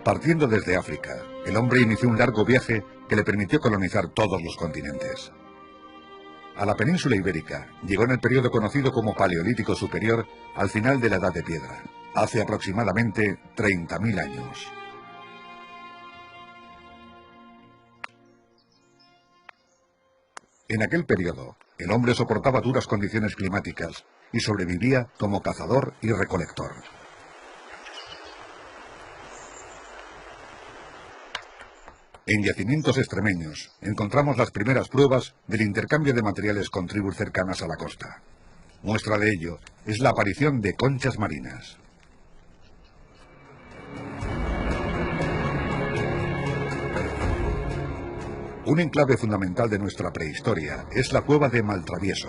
Partiendo desde África, el hombre inició un largo viaje que le permitió colonizar todos los continentes. A la península ibérica llegó en el periodo conocido como Paleolítico Superior al final de la Edad de Piedra, hace aproximadamente 30.000 años. En aquel periodo, el hombre soportaba duras condiciones climáticas y sobrevivía como cazador y recolector. En yacimientos extremeños encontramos las primeras pruebas del intercambio de materiales con tribus cercanas a la costa. Muestra de ello es la aparición de conchas marinas. Un enclave fundamental de nuestra prehistoria es la cueva de Maltravieso.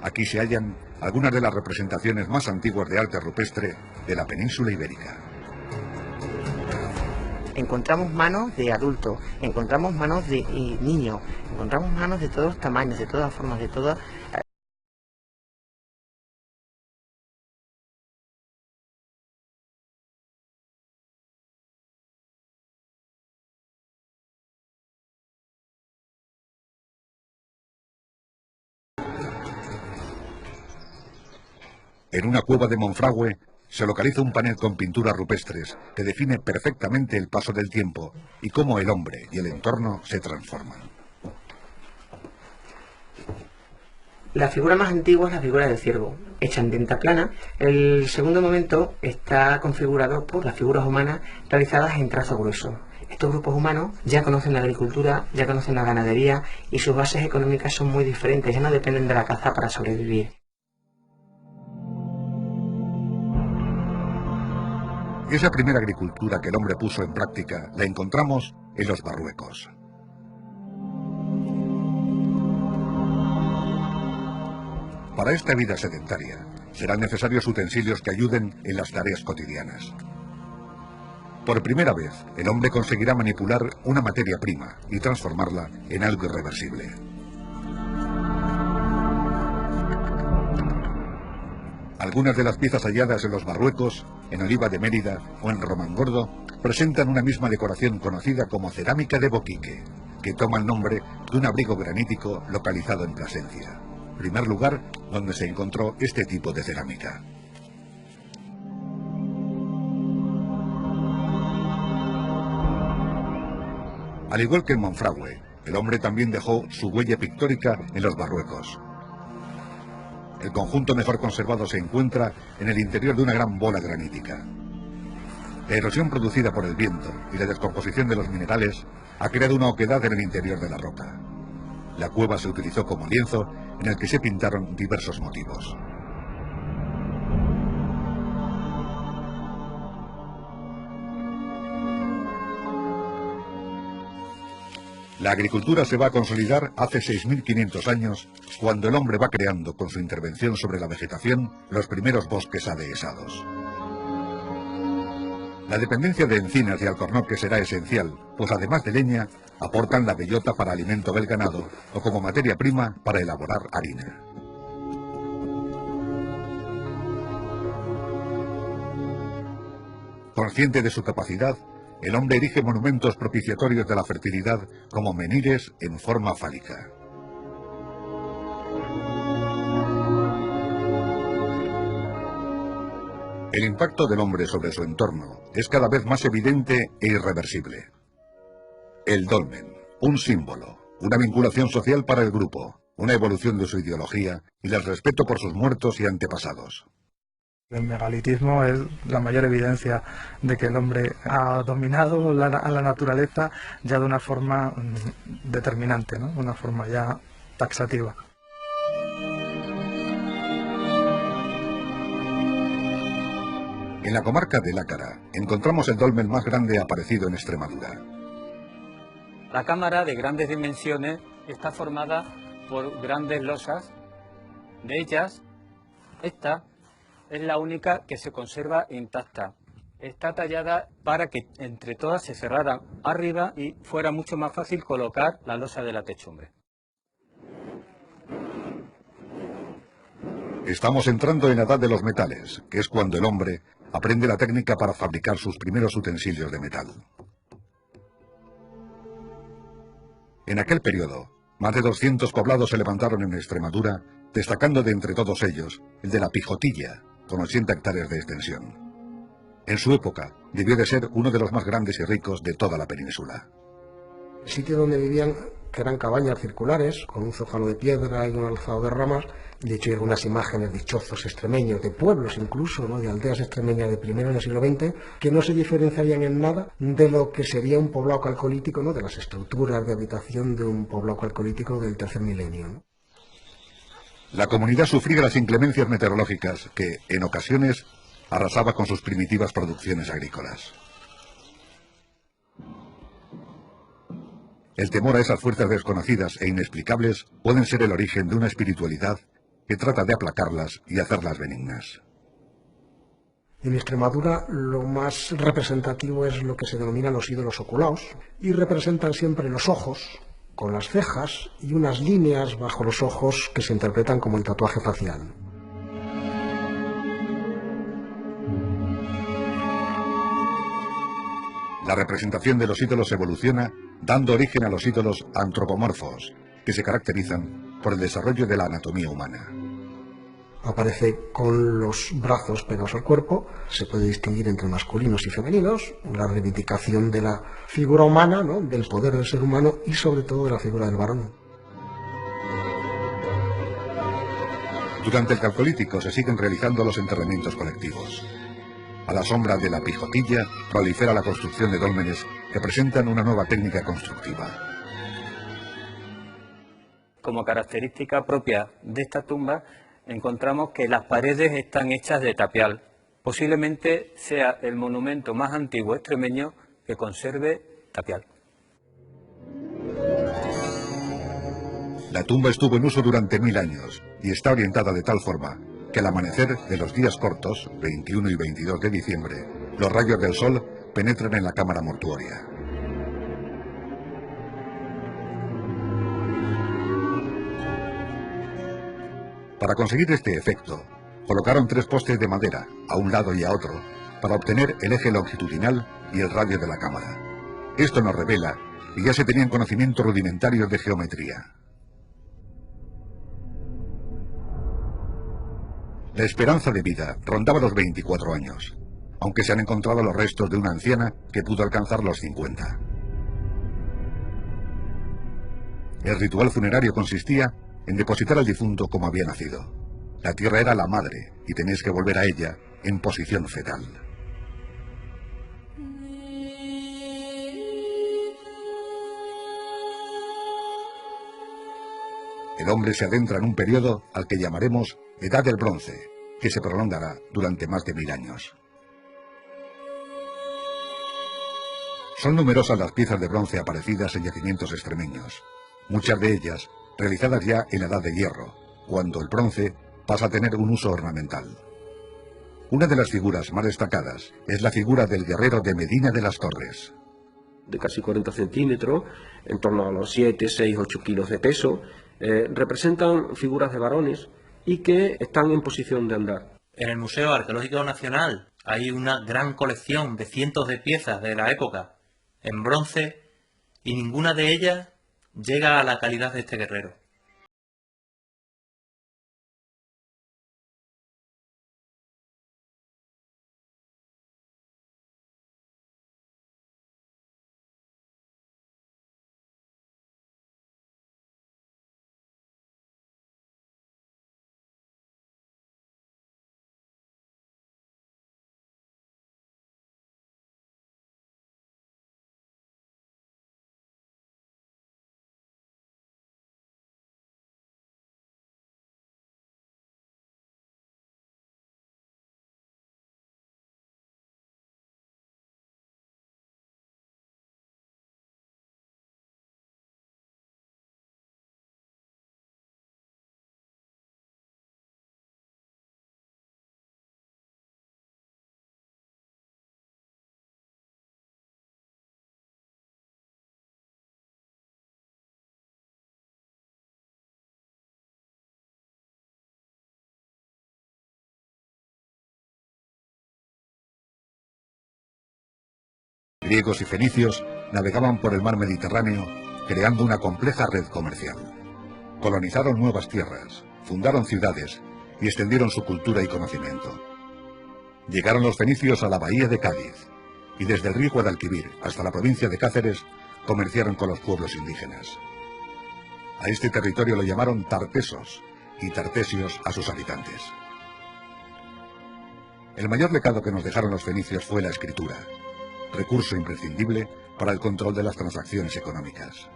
Aquí se hallan algunas de las representaciones más antiguas de arte rupestre de la península ibérica. Encontramos manos de adultos, encontramos manos de niños, encontramos manos de todos tamaños, de todas formas, de todas... En una cueva de Monfragüe se localiza un panel con pinturas rupestres que define perfectamente el paso del tiempo y cómo el hombre y el entorno se transforman. La figura más antigua es la figura del ciervo, hecha en tinta plana. El segundo momento está configurado por las figuras humanas realizadas en trazo grueso. Estos grupos humanos ya conocen la agricultura, ya conocen la ganadería y sus bases económicas son muy diferentes, ya no dependen de la caza para sobrevivir. Esa primera agricultura que el hombre puso en práctica la encontramos en los Marruecos. Para esta vida sedentaria serán necesarios utensilios que ayuden en las tareas cotidianas. Por primera vez, el hombre conseguirá manipular una materia prima y transformarla en algo irreversible. Algunas de las piezas halladas en los Marruecos, en Oliva de Mérida o en Romangordo presentan una misma decoración conocida como cerámica de Boquique, que toma el nombre de un abrigo granítico localizado en Plasencia, primer lugar donde se encontró este tipo de cerámica. Al igual que en Monfragüe, el hombre también dejó su huella pictórica en los Marruecos. El conjunto mejor conservado se encuentra en el interior de una gran bola granítica. La erosión producida por el viento y la descomposición de los minerales ha creado una oquedad en el interior de la roca. La cueva se utilizó como lienzo en el que se pintaron diversos motivos. La agricultura se va a consolidar hace 6.500 años, cuando el hombre va creando con su intervención sobre la vegetación los primeros bosques adhesados. La dependencia de encinas y alcornoques será esencial, pues además de leña, aportan la bellota para alimento del ganado o como materia prima para elaborar harina. Consciente de su capacidad, el hombre erige monumentos propiciatorios de la fertilidad como menhires en forma fálica. El impacto del hombre sobre su entorno es cada vez más evidente e irreversible. El dolmen, un símbolo, una vinculación social para el grupo, una evolución de su ideología y el respeto por sus muertos y antepasados. El megalitismo es la mayor evidencia de que el hombre ha dominado a la naturaleza ya de una forma determinante, ¿no? Una forma ya taxativa. En la comarca de Lácara encontramos el dolmen más grande aparecido en Extremadura. La cámara, de grandes dimensiones, está formada por grandes losas. De ellas, esta es la única que se conserva intacta. Está tallada para que entre todas se cerraran arriba y fuera mucho más fácil colocar la losa de la techumbre. Estamos entrando en la edad de los metales, que es cuando el hombre aprende la técnica para fabricar sus primeros utensilios de metal. En aquel periodo, más de 200 poblados se levantaron en Extremadura, destacando de entre todos ellos el de la Pijotilla, con 80 hectáreas de extensión. En su época, debió de ser uno de los más grandes y ricos de toda la península. El sitio donde vivían, que eran cabañas circulares, con un zócalo de piedra y un alzado de ramas. De hecho, hay algunas imágenes de chozos extremeños, de pueblos incluso, ¿no?, de aldeas extremeñas de primero en el siglo XX, que no se diferenciarían en nada de lo que sería un poblado calcolítico, ¿no?, de las estructuras de habitación de un poblado calcolítico del tercer milenio, ¿no? La comunidad sufría las inclemencias meteorológicas que, en ocasiones, arrasaba con sus primitivas producciones agrícolas. El temor a esas fuerzas desconocidas e inexplicables pueden ser el origen de una espiritualidad que trata de aplacarlas y hacerlas benignas. En Extremadura lo más representativo es lo que se denominan los ídolos oculaos, y representan siempre los ojos con las cejas y unas líneas bajo los ojos que se interpretan como el tatuaje facial. La representación de los ídolos evoluciona, dando origen a los ídolos antropomorfos, que se caracterizan por el desarrollo de la anatomía humana. Aparece con los brazos pegados al cuerpo, se puede distinguir entre masculinos y femeninos, la reivindicación de la figura humana, ¿no?, del poder del ser humano y sobre todo de la figura del varón. Durante el Calcolítico se siguen realizando los enterramientos colectivos. A la sombra de la Pijotilla prolifera la construcción de dólmenes que presentan una nueva técnica constructiva. Como característica propia de esta tumba, encontramos que las paredes están hechas de tapial. Posiblemente sea el monumento más antiguo extremeño que conserve tapial. La tumba estuvo en uso durante 1000 años y está orientada de tal forma que al amanecer de los días cortos, 21 y 22 de diciembre, los rayos del sol penetran en la cámara mortuoria. Para conseguir este efecto, colocaron 3 postes de madera, a un lado y a otro, para obtener el eje longitudinal y el radio de la cámara. Esto nos revela que ya se tenían conocimientos rudimentarios de geometría. La esperanza de vida rondaba los 24 años, aunque se han encontrado los restos de una anciana que pudo alcanzar los 50. El ritual funerario consistía en depositar al difunto como había nacido. La tierra era la madre y tenéis que volver a ella en posición fetal. El hombre se adentra en un periodo al que llamaremos Edad del Bronce, que se prolongará durante más de 1000 años. Son numerosas las piezas de bronce aparecidas en yacimientos extremeños, muchas de ellas realizadas ya en la Edad de Hierro, cuando el bronce pasa a tener un uso ornamental. Una de las figuras más destacadas es la figura del guerrero de Medina de las Torres. De casi 40 centímetros, en torno a los 7, 6, 8 kilos de peso, representan figuras de varones y que están en posición de andar. En el Museo Arqueológico Nacional hay una gran colección de cientos de piezas de la época en bronce y ninguna de ellas llega a la calidad de este guerrero. Griegos y fenicios navegaban por el mar Mediterráneo creando una compleja red comercial. Colonizaron nuevas tierras, fundaron ciudades y extendieron su cultura y conocimiento. Llegaron los fenicios a la bahía de Cádiz y desde el río Guadalquivir hasta la provincia de Cáceres comerciaron con los pueblos indígenas. A este territorio lo llamaron Tartesos y Tartesios a sus habitantes. El mayor legado que nos dejaron los fenicios fue la escritura, recurso imprescindible para el control de las transacciones económicas.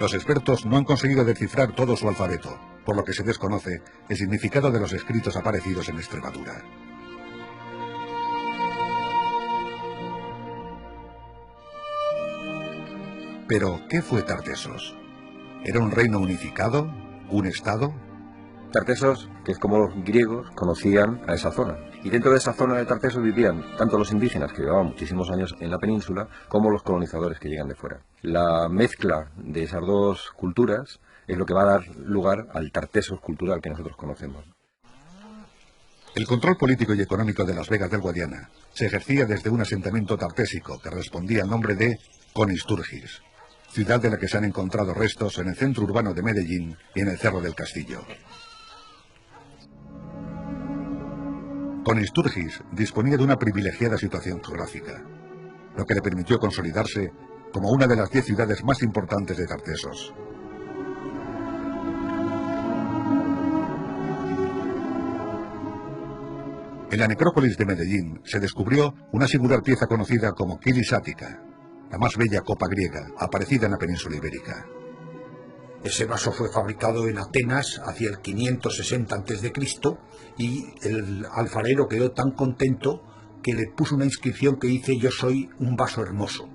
Los expertos no han conseguido descifrar todo su alfabeto, por lo que se desconoce el significado de los escritos aparecidos en Extremadura. Pero, ¿qué fue Tartesos? ¿Era un reino unificado? ¿Un estado? Tartesos, que es como los griegos conocían a esa zona. Y dentro de esa zona de Tartesos vivían tanto los indígenas, que llevaban muchísimos años en la península, como los colonizadores que llegan de fuera. La mezcla de esas dos culturas es lo que va a dar lugar al Tartesos cultural que nosotros conocemos. El control político y económico de las Vegas del Guadiana se ejercía desde un asentamiento tartésico que respondía al nombre de Conisturgis, ciudad de la que se han encontrado restos en el centro urbano de Medellín y en el Cerro del Castillo. Conisturgis disponía de una privilegiada situación geográfica, lo que le permitió consolidarse como una de las 10 ciudades más importantes de Tartesos. En la necrópolis de Medellín se descubrió una singular pieza conocida como Kilis Ática, la más bella copa griega aparecida en la península ibérica. Ese vaso fue fabricado en Atenas hacia el 560 a.C. y el alfarero quedó tan contento que le puso una inscripción que dice: yo soy un vaso hermoso.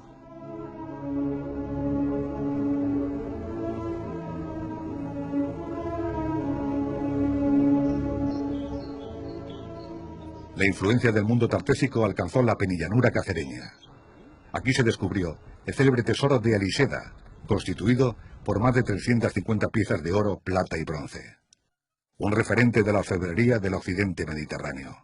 La influencia del mundo tartésico alcanzó la penillanura cacereña. Aquí se descubrió el célebre tesoro de Aliseda, constituido por más de 350 piezas de oro, plata y bronce. Un referente de la orfebrería del occidente mediterráneo.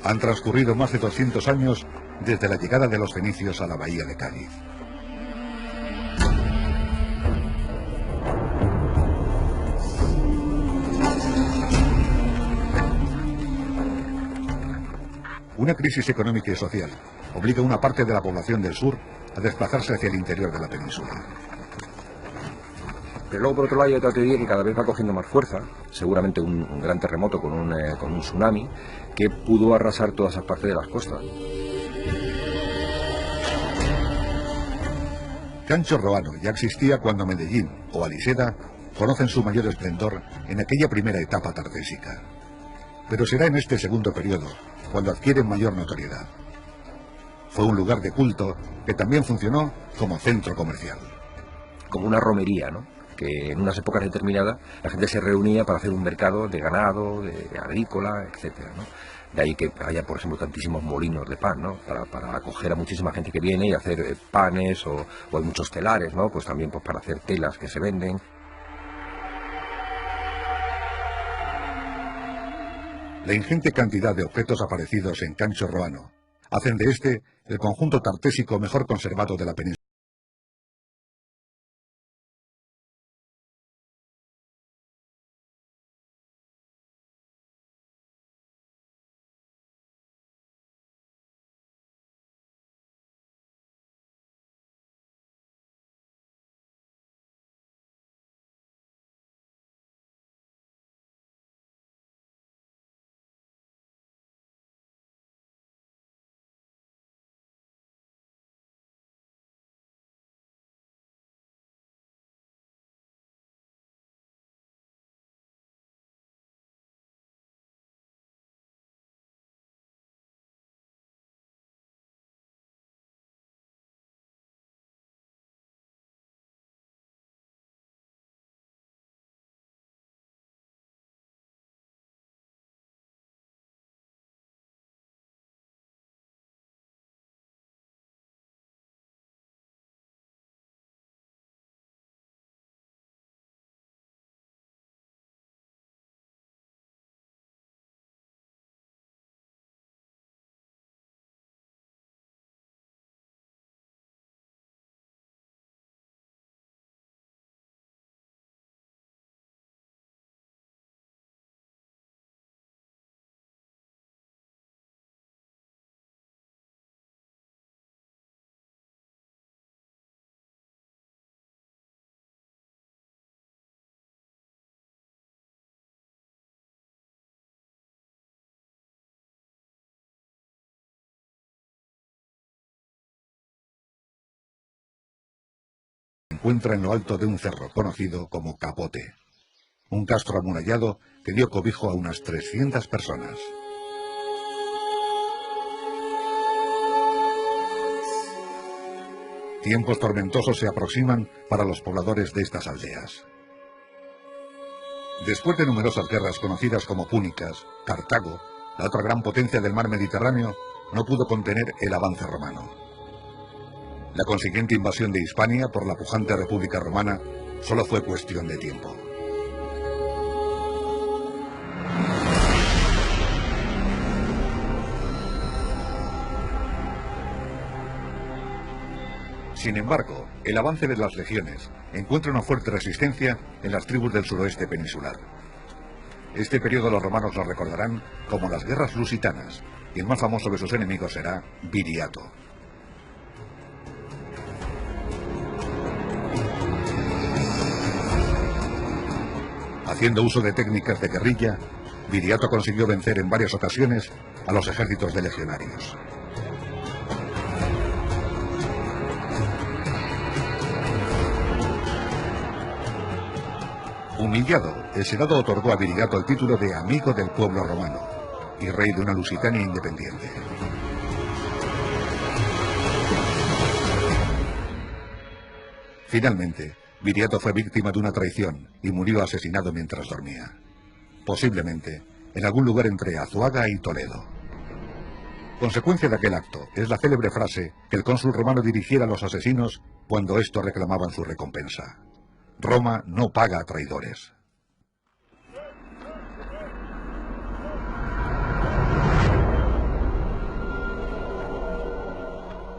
Han transcurrido más de 200 años desde la llegada de los fenicios a la bahía de Cádiz. Una crisis económica y social obliga a una parte de la población del sur a desplazarse hacia el interior de la península. Pero luego, por otro lado, hay otra teoría que cada vez va cogiendo más fuerza, seguramente un gran terremoto con un tsunami, que pudo arrasar todas esas partes de las costas. Cancho Roano ya existía cuando Medellín o Aliseda conocen su mayor esplendor en aquella primera etapa tartésica. Pero será en este segundo periodo cuando adquieren mayor notoriedad. Fue un lugar de culto que también funcionó como centro comercial. Como una romería, ¿no? Que en unas épocas determinadas la gente se reunía para hacer un mercado de ganado, de agrícola, etcétera, ¿no? De ahí que haya, por ejemplo, tantísimos molinos de pan, ¿no? Para acoger a muchísima gente que viene y hacer panes, o hay muchos telares, ¿no? Pues también pues, para hacer telas que se venden. La ingente cantidad de objetos aparecidos en Cancho Roano hacen de este el conjunto tartésico mejor conservado de la península. encuentra en lo alto de un cerro conocido como Capote, un castro amurallado que dio cobijo a unas 300 personas. Tiempos tormentosos se aproximan para los pobladores de estas aldeas. Después de numerosas guerras conocidas como púnicas, Cartago, la otra gran potencia del mar Mediterráneo, no pudo contener el avance romano. La consiguiente invasión de Hispania por la pujante República Romana solo fue cuestión de tiempo. Sin embargo, el avance de las legiones encuentra una fuerte resistencia en las tribus del suroeste peninsular. Este periodo los romanos lo recordarán como las guerras lusitanas, y el más famoso de sus enemigos será Viriato. Haciendo uso de técnicas de guerrilla, Viriato consiguió vencer en varias ocasiones a los ejércitos de legionarios. Humillado, el Senado otorgó a Viriato el título de amigo del pueblo romano y rey de una Lusitania independiente. Finalmente, Viriato fue víctima de una traición y murió asesinado mientras dormía, posiblemente en algún lugar entre Azuaga y Toledo. Consecuencia de aquel acto es la célebre frase que el cónsul romano dirigiera a los asesinos cuando estos reclamaban su recompensa: Roma no paga a traidores.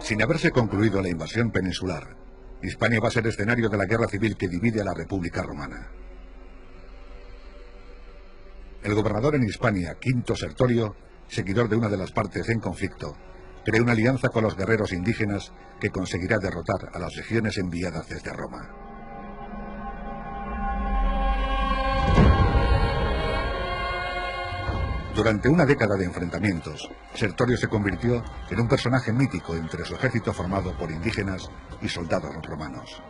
Sin haberse concluido la invasión peninsular, Hispania va a ser escenario de la guerra civil que divide a la República Romana. El gobernador en Hispania, Quinto Sertorio, seguidor de una de las partes en conflicto, crea una alianza con los guerreros indígenas que conseguirá derrotar a las legiones enviadas desde Roma. Durante una década de enfrentamientos, Sertorio se convirtió en un personaje mítico entre su ejército formado por indígenas y soldados romanos.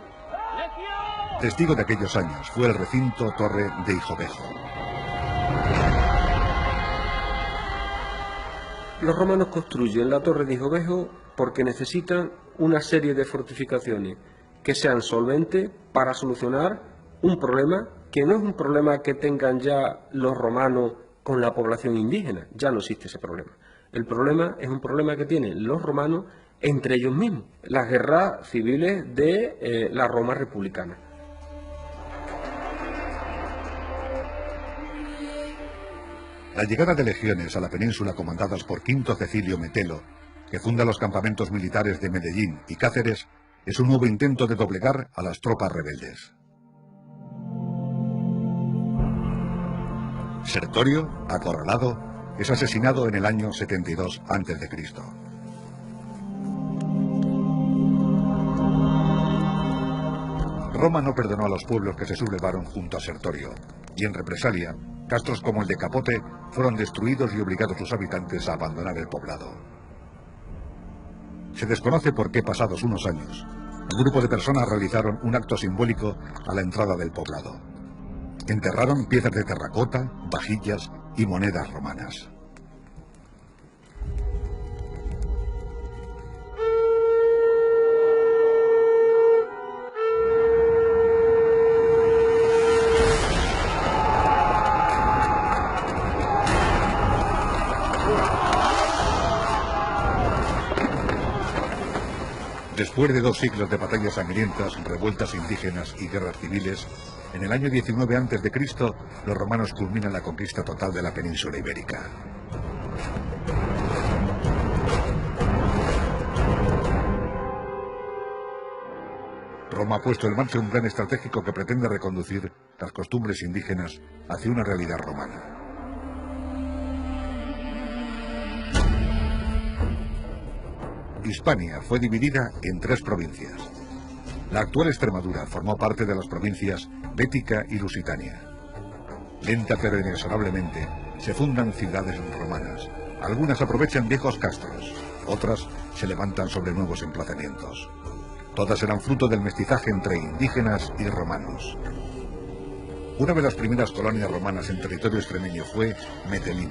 Testigo de aquellos años fue el recinto Torre de Hijovejo. Los romanos construyen la Torre de Hijovejo porque necesitan una serie de fortificaciones que sean solventes para solucionar un problema que no es un problema que tengan ya los romanos con la población indígena, ya no existe ese problema. El problema es un problema que tienen los romanos entre ellos mismos, las guerras civiles de la Roma republicana. La llegada de legiones a la península comandadas por Quinto Cecilio Metelo, que funda los campamentos militares de Medellín y Cáceres, es un nuevo intento de doblegar a las tropas rebeldes. Sertorio, acorralado, es asesinado en el año 72 a.C. Roma no perdonó a los pueblos que se sublevaron junto a Sertorio, y en represalia, castros como el de Capote fueron destruidos y obligados sus habitantes a abandonar el poblado. Se desconoce por qué, pasados unos años, un grupo de personas realizaron un acto simbólico a la entrada del poblado. Enterraron piezas de terracota, vajillas y monedas romanas. Después de 2 siglos de batallas sangrientas, revueltas indígenas y guerras civiles, en el año 19 a.C., los romanos culminan la conquista total de la península ibérica. Roma ha puesto en marcha un plan estratégico que pretende reconducir las costumbres indígenas hacia una realidad romana. Hispania fue dividida en 3 provincias. La actual Extremadura formó parte de las provincias Bética y Lusitania. Lenta pero inexorablemente se fundan ciudades romanas. Algunas aprovechan viejos castros, otras se levantan sobre nuevos emplazamientos. Todas eran fruto del mestizaje entre indígenas y romanos. Una de las primeras colonias romanas en territorio extremeño fue Metelín.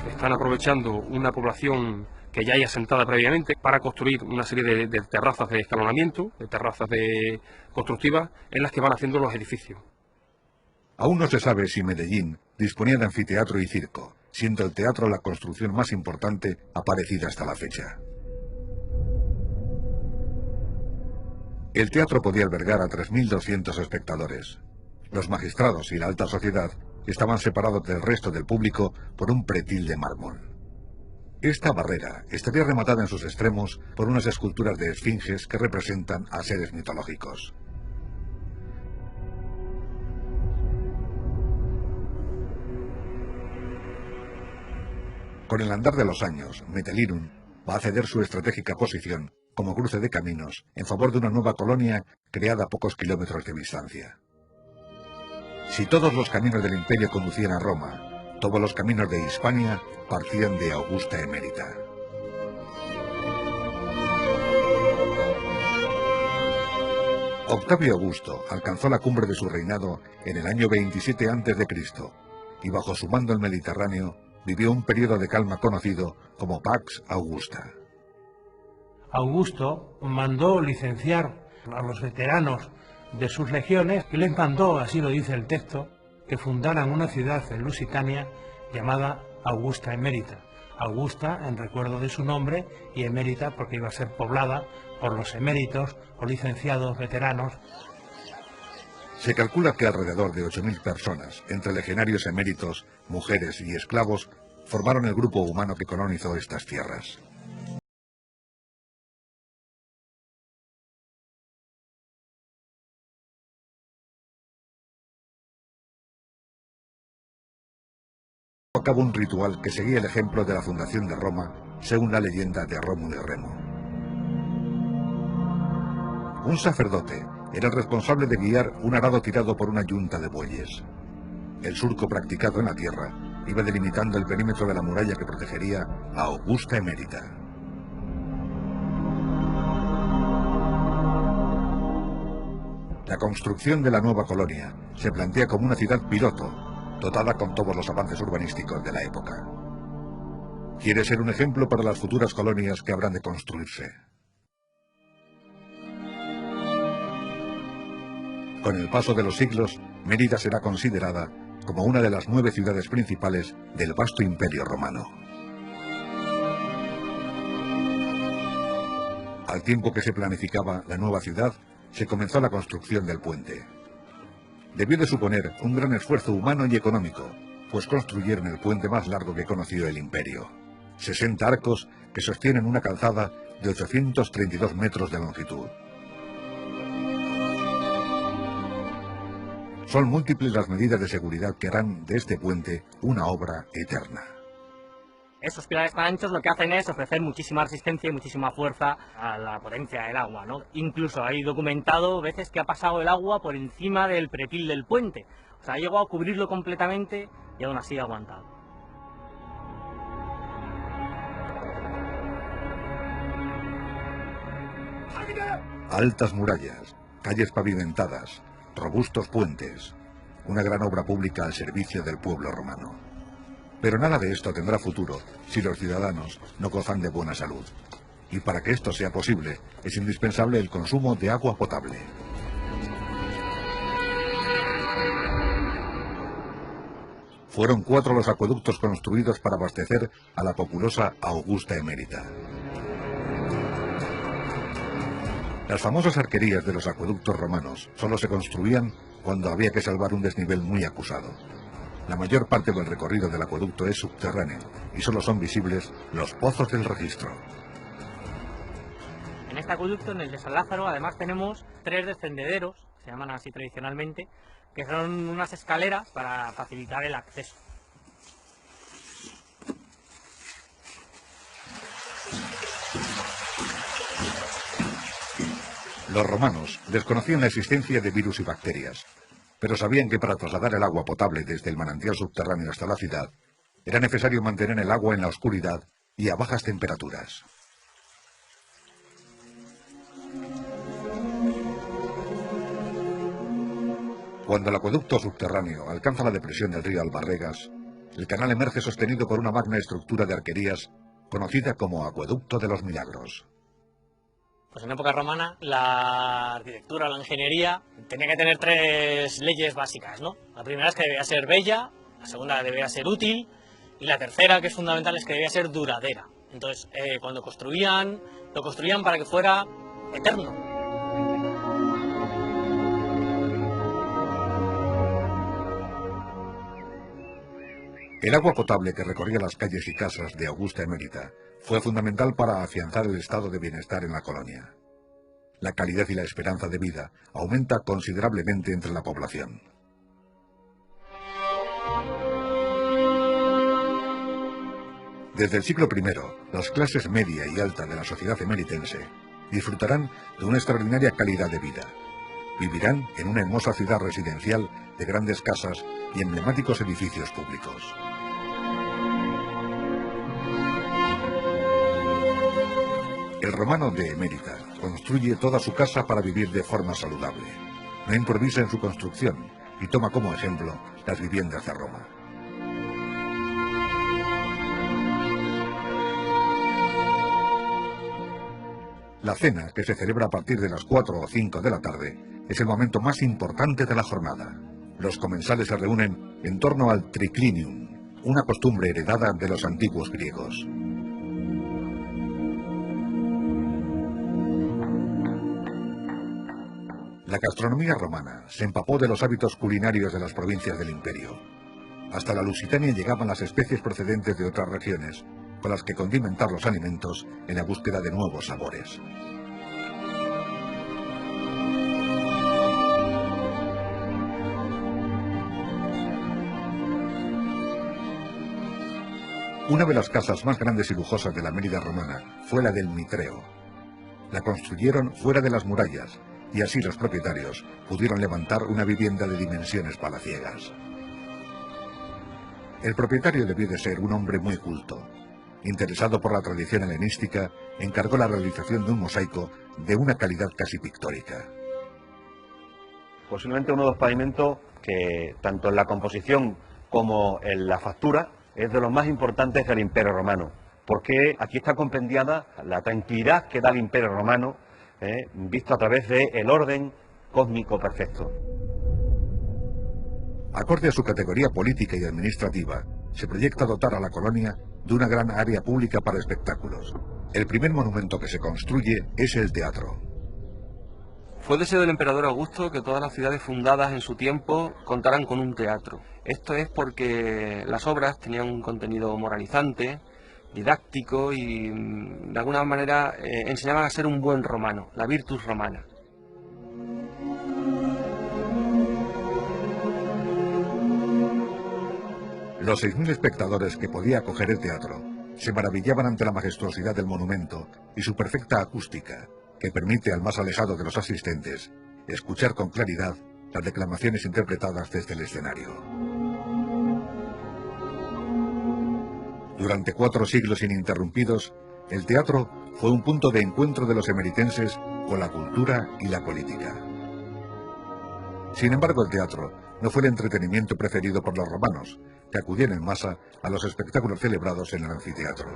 Están aprovechando una población que ya hay asentada previamente para construir una serie de terrazas de escalonamiento, de terrazas constructivas, en las que van haciendo los edificios. Aún no se sabe si Medellín disponía de anfiteatro y circo, siendo el teatro la construcción más importante aparecida hasta la fecha. El teatro podía albergar a 3.200 espectadores. Los magistrados y la alta sociedad estaban separados del resto del público por un pretil de mármol. Esta barrera estaría rematada en sus extremos por unas esculturas de esfinges que representan a seres mitológicos. Con el andar de los años, Metelínum va a ceder su estratégica posición como cruce de caminos en favor de una nueva colonia creada a pocos kilómetros de distancia. Si todos los caminos del imperio conducían a Roma, todos los caminos de Hispania partían de Augusta Emérita. Octavio Augusto alcanzó la cumbre de su reinado en el año 27 a.C. y bajo su mando el Mediterráneo vivió un periodo de calma conocido como Pax Augusta. Augusto mandó licenciar a los veteranos de sus legiones y les mandó, así lo dice el texto, que fundaran una ciudad en Lusitania llamada Augusta Emérita. Augusta en recuerdo de su nombre y Emérita porque iba a ser poblada por los eméritos o licenciados veteranos. Se calcula que alrededor de 8.000 personas, entre legionarios eméritos, mujeres y esclavos, formaron el grupo humano que colonizó estas tierras. A cabo un ritual que seguía el ejemplo de la fundación de Roma, según la leyenda de Rómulo y Remo. Un sacerdote era el responsable de guiar un arado tirado por una yunta de bueyes. El surco practicado en la tierra iba delimitando el perímetro de la muralla que protegería a Augusta Emérita. La construcción de la nueva colonia se plantea como una ciudad piloto, dotada con todos los avances urbanísticos de la época. Quiere ser un ejemplo para las futuras colonias que habrán de construirse. Con el paso de los siglos, Mérida será considerada como una de las 9 ciudades principales del vasto imperio romano. Al tiempo que se planificaba la nueva ciudad, se comenzó la construcción del puente. Debió de suponer un gran esfuerzo humano y económico, pues construyeron el puente más largo que conoció el imperio. 60 arcos que sostienen una calzada de 832 metros de longitud. Son múltiples las medidas de seguridad que harán de este puente una obra eterna. Esos pilares tan anchos lo que hacen es ofrecer muchísima resistencia y muchísima fuerza a la potencia del agua, ¿no? Incluso hay documentado veces que ha pasado el agua por encima del pretil del puente. O sea, ha llegado a cubrirlo completamente y aún así ha aguantado. Altas murallas, calles pavimentadas, robustos puentes, una gran obra pública al servicio del pueblo romano. Pero nada de esto tendrá futuro si los ciudadanos no gozan de buena salud. Y para que esto sea posible, es indispensable el consumo de agua potable. Fueron 4 los acueductos construidos para abastecer a la populosa Augusta Emérita. Las famosas arquerías de los acueductos romanos solo se construían cuando había que salvar un desnivel muy acusado. La mayor parte del recorrido del acueducto es subterráneo y solo son visibles los pozos del registro. En este acueducto, en el de San Lázaro, además tenemos 3 descendederos, se llaman así tradicionalmente, que son unas escaleras para facilitar el acceso. Los romanos desconocían la existencia de virus y bacterias, pero sabían que para trasladar el agua potable desde el manantial subterráneo hasta la ciudad, era necesario mantener el agua en la oscuridad y a bajas temperaturas. Cuando el acueducto subterráneo alcanza la depresión del río Albarregas, el canal emerge sostenido por una magna estructura de arquerías conocida como Acueducto de los Milagros. Pues en época romana la arquitectura, la ingeniería, tenía que tener 3 leyes básicas, ¿no? La primera es que debía ser bella, la segunda debía ser útil y la tercera, que es fundamental, es que debía ser duradera. Entonces, cuando construían, lo construían para que fuera eterno. El agua potable que recorría las calles y casas de Augusta Emérita fue fundamental para afianzar el estado de bienestar en la colonia. La calidad y la esperanza de vida aumenta considerablemente entre la población. Desde el siglo I, las clases media y alta de la sociedad emeritense disfrutarán de una extraordinaria calidad de vida. Vivirán en una hermosa ciudad residencial de grandes casas y emblemáticos edificios públicos. El romano de Emérita construye toda su casa para vivir de forma saludable. No improvisa en su construcción y toma como ejemplo las viviendas de Roma. La cena, que se celebra a partir de las 4 o 5 de la tarde, es el momento más importante de la jornada. Los comensales se reúnen en torno al triclinium, una costumbre heredada de los antiguos griegos. La gastronomía romana se empapó de los hábitos culinarios de las provincias del imperio. Hasta la Lusitania llegaban las especies procedentes de otras regiones, con las que condimentar los alimentos en la búsqueda de nuevos sabores. Una de las casas más grandes y lujosas de la Mérida romana fue la del Mitreo. La construyeron fuera de las murallas, y así los propietarios pudieron levantar una vivienda de dimensiones palaciegas. El propietario debió de ser un hombre muy culto. Interesado por la tradición helenística, encargó la realización de un mosaico de una calidad casi pictórica. Posiblemente uno de los pavimentos que, tanto en la composición como en la factura, es de los más importantes del Imperio Romano, porque aquí está compendiada la tranquilidad que da el Imperio Romano, visto a través del orden cósmico perfecto. Acorde a su categoría política y administrativa, se proyecta dotar a la colonia de una gran área pública para espectáculos. El primer monumento que se construye es el teatro. Fue deseo del emperador Augusto que todas las ciudades fundadas en su tiempo contaran con un teatro. Esto es porque las obras tenían un contenido moralizante, didáctico y de alguna manera enseñaban a ser un buen romano, la virtus romana. Los 6.000 espectadores que podía acoger el teatro se maravillaban ante la majestuosidad del monumento y su perfecta acústica, que permite al más alejado de los asistentes escuchar con claridad las declamaciones interpretadas desde el escenario. Durante 4 siglos ininterrumpidos, el teatro fue un punto de encuentro de los emeritenses con la cultura y la política. Sin embargo, el teatro no fue el entretenimiento preferido por los romanos, que acudían en masa a los espectáculos celebrados en el anfiteatro.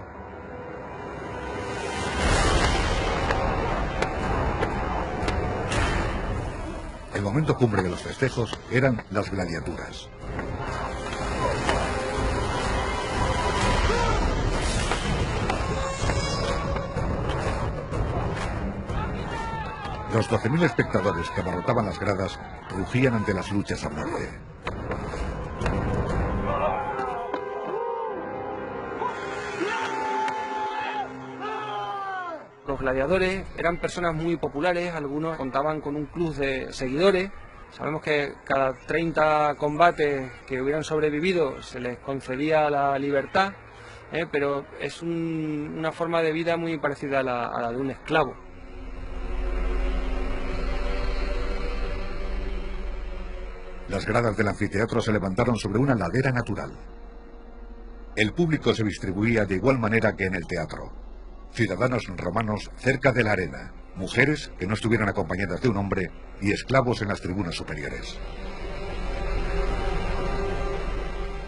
El momento cumbre de los festejos eran las gladiaturas. Los 12.000 espectadores que abarrotaban las gradas rugían ante las luchas a muerte. Los gladiadores eran personas muy populares, algunos contaban con un club de seguidores. Sabemos que cada 30 combates que hubieran sobrevivido se les concedía la libertad, pero es una forma de vida muy parecida a la de un esclavo. Las gradas del anfiteatro se levantaron sobre una ladera natural. El público se distribuía de igual manera que en el teatro. Ciudadanos romanos cerca de la arena, mujeres que no estuvieran acompañadas de un hombre y esclavos en las tribunas superiores.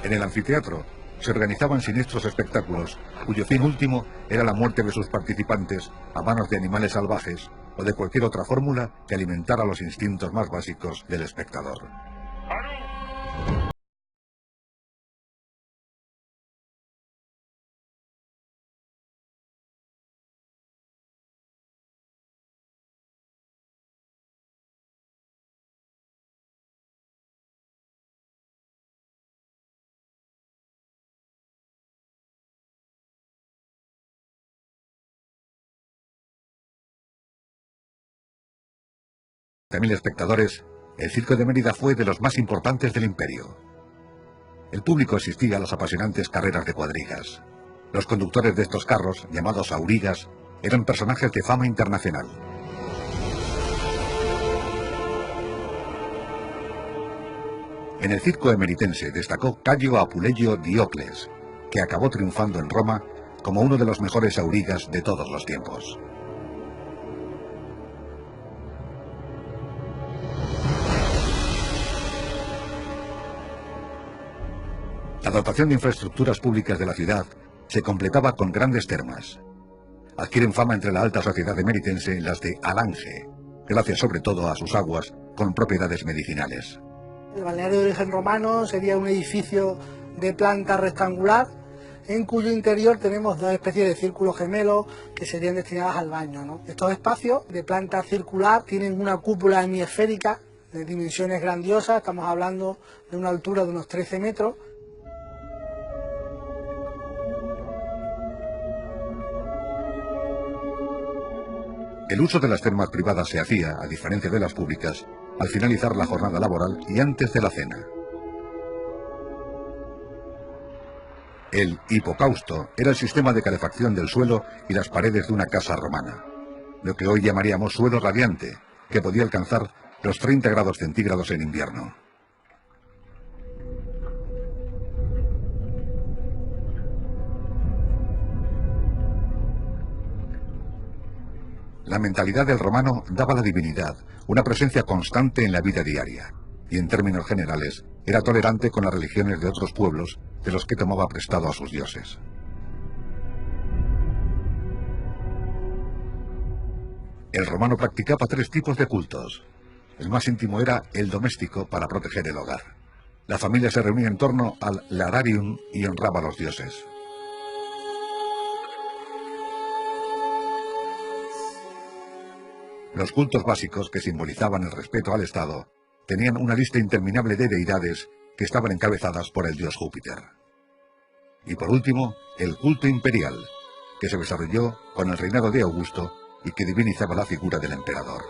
En el anfiteatro se organizaban siniestros espectáculos, cuyo fin último era la muerte de sus participantes a manos de animales salvajes o de cualquier otra fórmula que alimentara los instintos más básicos del espectador. De 1000 espectadores, el Circo de Mérida fue de los más importantes del imperio. El público asistía a las apasionantes carreras de cuadrigas. Los conductores de estos carros, llamados aurigas, eran personajes de fama internacional. En el circo emeritense destacó Cayo Apuleyo Diocles, que acabó triunfando en Roma como uno de los mejores aurigas de todos los tiempos. La dotación de infraestructuras públicas de la ciudad se completaba con grandes termas. Adquieren fama entre la alta sociedad emeritense las de Alange, gracias sobre todo a sus aguas con propiedades medicinales. El balneario de origen romano sería un edificio de planta rectangular, en cuyo interior tenemos dos especies de círculos gemelos que serían destinadas al baño, ¿no? Estos espacios de planta circular tienen una cúpula hemisférica de dimensiones grandiosas, estamos hablando de una altura de unos 13 metros. El uso de las termas privadas se hacía, a diferencia de las públicas, al finalizar la jornada laboral y antes de la cena. El hipocausto era el sistema de calefacción del suelo y las paredes de una casa romana, lo que hoy llamaríamos suelo radiante, que podía alcanzar los 30 grados centígrados en invierno. La mentalidad del romano daba a la divinidad una presencia constante en la vida diaria, y en términos generales era tolerante con las religiones de otros pueblos de los que tomaba prestado a sus dioses. El romano practicaba 3 tipos de cultos. El más íntimo era el doméstico, para proteger el hogar. La familia se reunía en torno al lararium y honraba a los dioses. Los cultos básicos, que simbolizaban el respeto al Estado, tenían una lista interminable de deidades que estaban encabezadas por el dios Júpiter. Y por último, el culto imperial, que se desarrolló con el reinado de Augusto y que divinizaba la figura del emperador.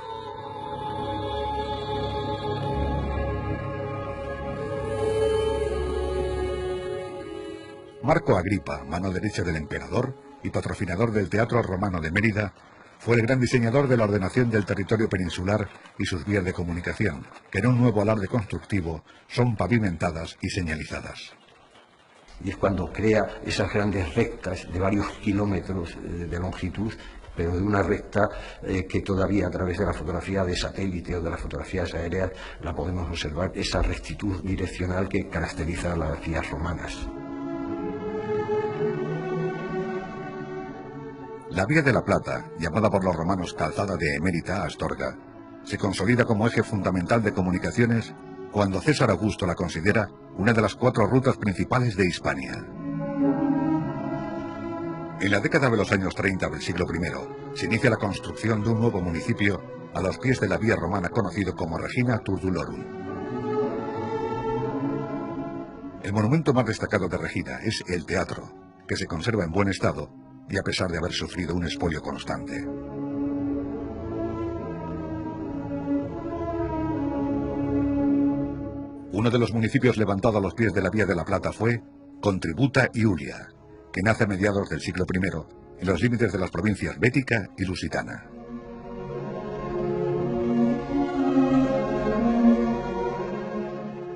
Marco Agripa, mano derecha del emperador y patrocinador del Teatro Romano de Mérida, fue el gran diseñador de la ordenación del territorio peninsular y sus vías de comunicación, que en un nuevo alarde constructivo son pavimentadas y señalizadas. Y es cuando crea esas grandes rectas de varios kilómetros de longitud, pero de una recta que todavía a través de la fotografía de satélite o de las fotografías aéreas la podemos observar, esa rectitud direccional que caracteriza a las vías romanas. La Vía de la Plata, llamada por los romanos Calzada de Emérita a Astorga, se consolida como eje fundamental de comunicaciones cuando César Augusto la considera una de las 4 rutas principales de Hispania. En la década de los años 30 del siglo I se inicia la construcción de un nuevo municipio a los pies de la vía romana conocido como Regina Turdulorum. El monumento más destacado de Regina es el teatro, que se conserva en buen estado y a pesar de haber sufrido un expolio constante. Uno de los municipios levantado a los pies de la Vía de la Plata fue Contributa Iulia, que nace a mediados del siglo I en los límites de las provincias Bética y Lusitana.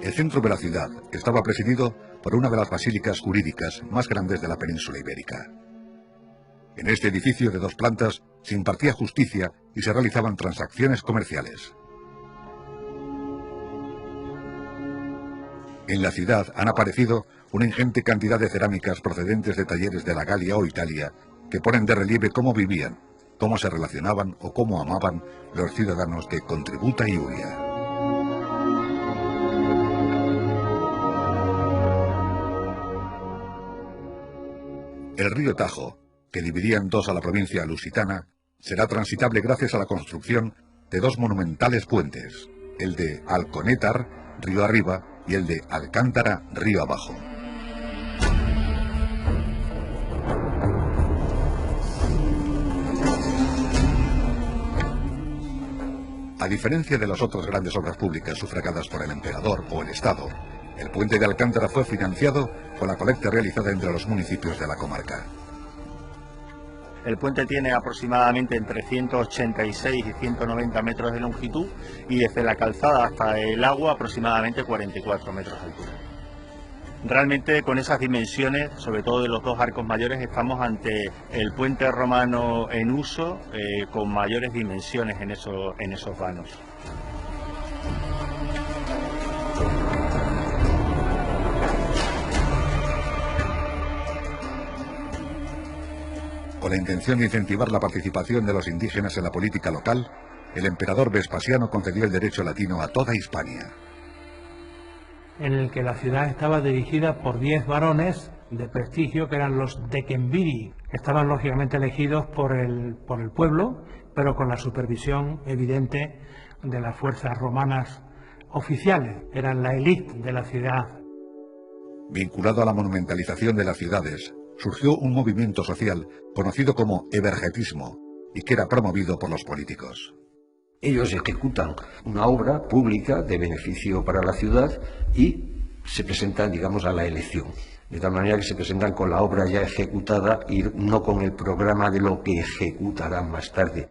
El centro de la ciudad estaba presidido por una de las basílicas jurídicas más grandes de la península ibérica. En este edificio de 2 plantas se impartía justicia y se realizaban transacciones comerciales. En la ciudad han aparecido una ingente cantidad de cerámicas procedentes de talleres de la Galia o Italia que ponen de relieve cómo vivían, cómo se relacionaban o cómo amaban los ciudadanos de Contributa y Uria. El río Tajo, que dividía en dos a la provincia lusitana, será transitable gracias a la construcción de dos monumentales puentes, el de Alconétar, río arriba, y el de Alcántara, río abajo. A diferencia de las otras grandes obras públicas sufragadas por el emperador o el Estado, el puente de Alcántara fue financiado con la colecta realizada entre los municipios de la comarca. El puente tiene aproximadamente entre 186 y 190 metros de longitud y desde la calzada hasta el agua aproximadamente 44 metros de altura. Realmente con esas dimensiones, sobre todo de los dos arcos mayores, estamos ante el puente romano en uso con mayores dimensiones en esos vanos. Con la intención de incentivar la participación de los indígenas en la política local, el emperador Vespasiano concedió el derecho latino a toda Hispania. En el que la ciudad estaba dirigida por 10 varones de prestigio, que eran los decemviri. Estaban lógicamente elegidos por el pueblo, pero con la supervisión evidente de las fuerzas romanas oficiales. Eran la élite de la ciudad. Vinculado a la monumentalización de las ciudades, surgió un movimiento social conocido como evergetismo y que era promovido por los políticos. Ellos ejecutan una obra pública de beneficio para la ciudad y se presentan, digamos, a la elección. De tal manera que se presentan con la obra ya ejecutada y no con el programa de lo que ejecutarán más tarde.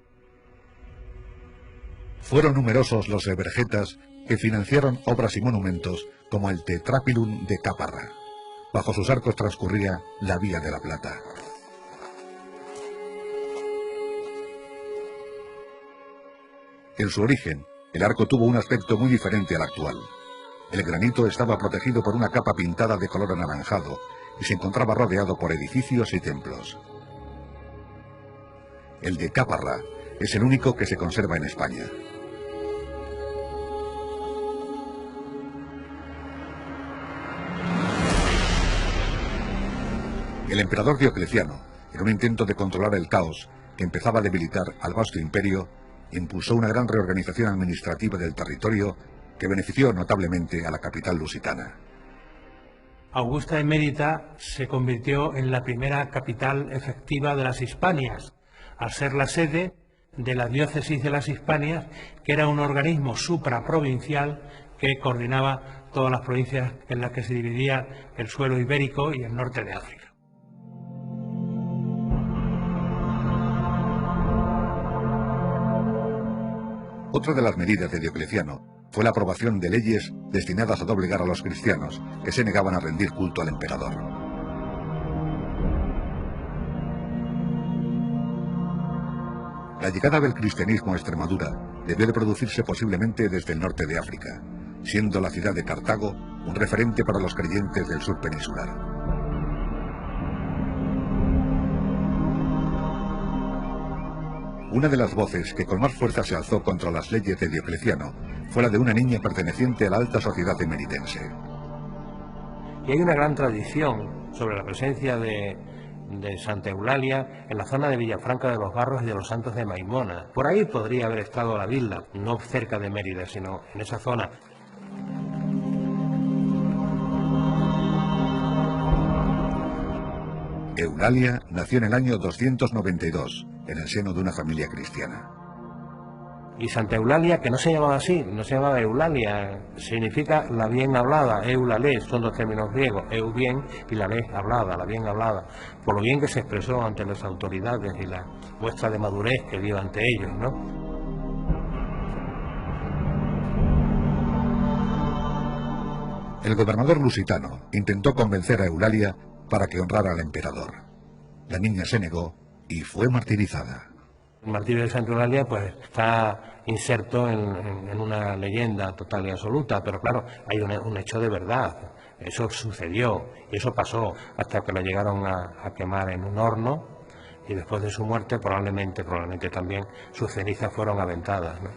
Fueron numerosos los evergetas que financiaron obras y monumentos como el Tetrapilum de Caparra. Bajo sus arcos transcurría la Vía de la Plata. En su origen, el arco tuvo un aspecto muy diferente al actual. El granito estaba protegido por una capa pintada de color anaranjado y se encontraba rodeado por edificios y templos. El de Caparra es el único que se conserva en España. El emperador Diocleciano, en un intento de controlar el caos que empezaba a debilitar al vasto imperio, impulsó una gran reorganización administrativa del territorio que benefició notablemente a la capital lusitana. Augusta Emérita se convirtió en la primera capital efectiva de las Hispanias, al ser la sede de la diócesis de las Hispanias, que era un organismo supraprovincial que coordinaba todas las provincias en las que se dividía el suelo ibérico y el norte de África. Otra de las medidas de Diocleciano fue la aprobación de leyes destinadas a doblegar a los cristianos que se negaban a rendir culto al emperador. La llegada del cristianismo a Extremadura debió de producirse posiblemente desde el norte de África, siendo la ciudad de Cartago un referente para los creyentes del sur peninsular. Una de las voces que con más fuerza se alzó contra las leyes de Diocleciano fue la de una niña perteneciente a la alta sociedad emeritense. Y hay una gran tradición sobre la presencia de Santa Eulalia en la zona de Villafranca de los Barros y de los Santos de Maimona. Por ahí podría haber estado la villa, no cerca de Mérida, sino en esa zona. Eulalia nació en el año 292, en el seno de una familia cristiana. Y Santa Eulalia, que no se llamaba así, no se llamaba Eulalia, significa la bien hablada, eulale, son dos términos griegos, eu bien y la le hablada, la bien hablada, por lo bien que se expresó ante las autoridades y la muestra de madurez que dio ante ellos, ¿no? El gobernador lusitano intentó convencer a Eulalia para que honrara al emperador. La niña se negó y fue martirizada. El martirio de Santa Eulalia pues está inserto en una leyenda total y absoluta, pero claro, hay un hecho de verdad. Eso sucedió y eso pasó hasta que lo llegaron a quemar en un horno, y después de su muerte probablemente también sus cenizas fueron aventadas, ¿no?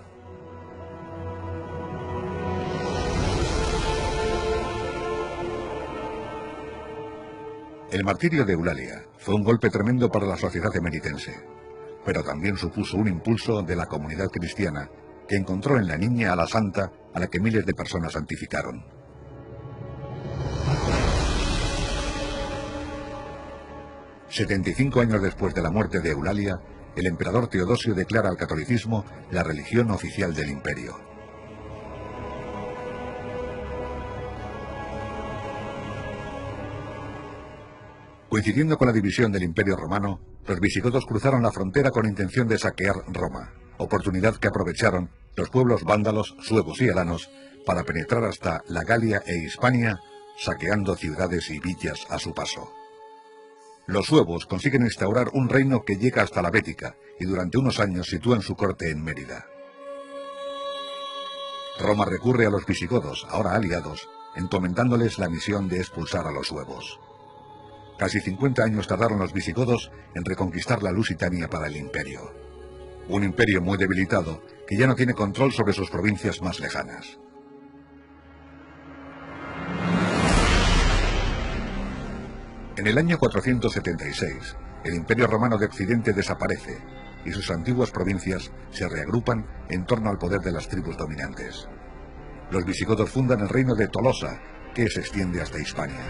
El martirio de Eulalia fue un golpe tremendo para la sociedad emeritense, pero también supuso un impulso de la comunidad cristiana que encontró en la niña a la santa a la que miles de personas santificaron. «75 años después de la muerte de Eulalia, el emperador Teodosio declara al catolicismo la religión oficial del imperio. Coincidiendo con la división del Imperio Romano, los visigodos cruzaron la frontera con intención de saquear Roma, oportunidad que aprovecharon los pueblos vándalos, suevos y alanos para penetrar hasta la Galia e Hispania, saqueando ciudades y villas a su paso. Los suevos consiguen instaurar un reino que llega hasta la Bética y durante unos años sitúan su corte en Mérida. Roma recurre a los visigodos, ahora aliados, encomendándoles la misión de expulsar a los suevos. Casi 50 años tardaron los visigodos en reconquistar la Lusitania para el imperio. Un imperio muy debilitado que ya no tiene control sobre sus provincias más lejanas. En el año 476, el Imperio Romano de Occidente desaparece y sus antiguas provincias se reagrupan en torno al poder de las tribus dominantes. Los visigodos fundan el reino de Tolosa, que se extiende hasta Hispania.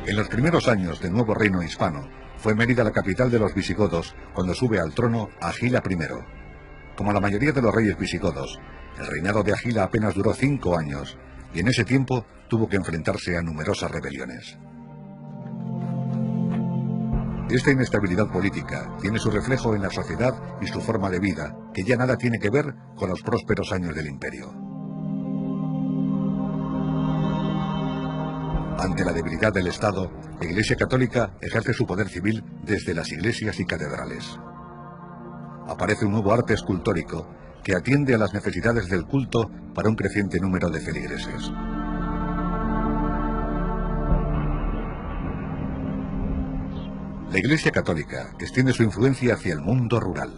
En los primeros años del nuevo reino hispano, fue Mérida la capital de los visigodos cuando sube al trono Agila I. Como la mayoría de los reyes visigodos, el reinado de Agila apenas duró 5 años, y en ese tiempo tuvo que enfrentarse a numerosas rebeliones. Esta inestabilidad política tiene su reflejo en la sociedad y su forma de vida, que ya nada tiene que ver con los prósperos años del imperio. Ante la debilidad del Estado, la Iglesia Católica ejerce su poder civil desde las iglesias y catedrales. Aparece un nuevo arte escultórico que atiende a las necesidades del culto para un creciente número de feligreses. La Iglesia Católica extiende su influencia hacia el mundo rural.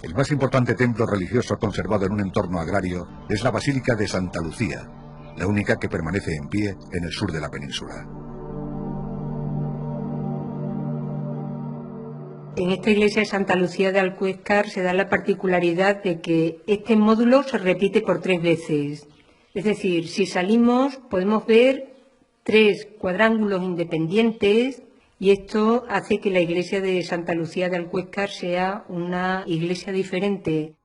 El más importante templo religioso conservado en un entorno agrario es la Basílica de Santa Lucía, la única que permanece en pie en el sur de la península. En esta iglesia de Santa Lucía de Alcuéscar se da la particularidad de que este módulo se repite por 3 veces. Es decir, si salimos podemos ver 3 cuadrángulos independientes y esto hace que la iglesia de Santa Lucía de Alcuéscar sea una iglesia diferente.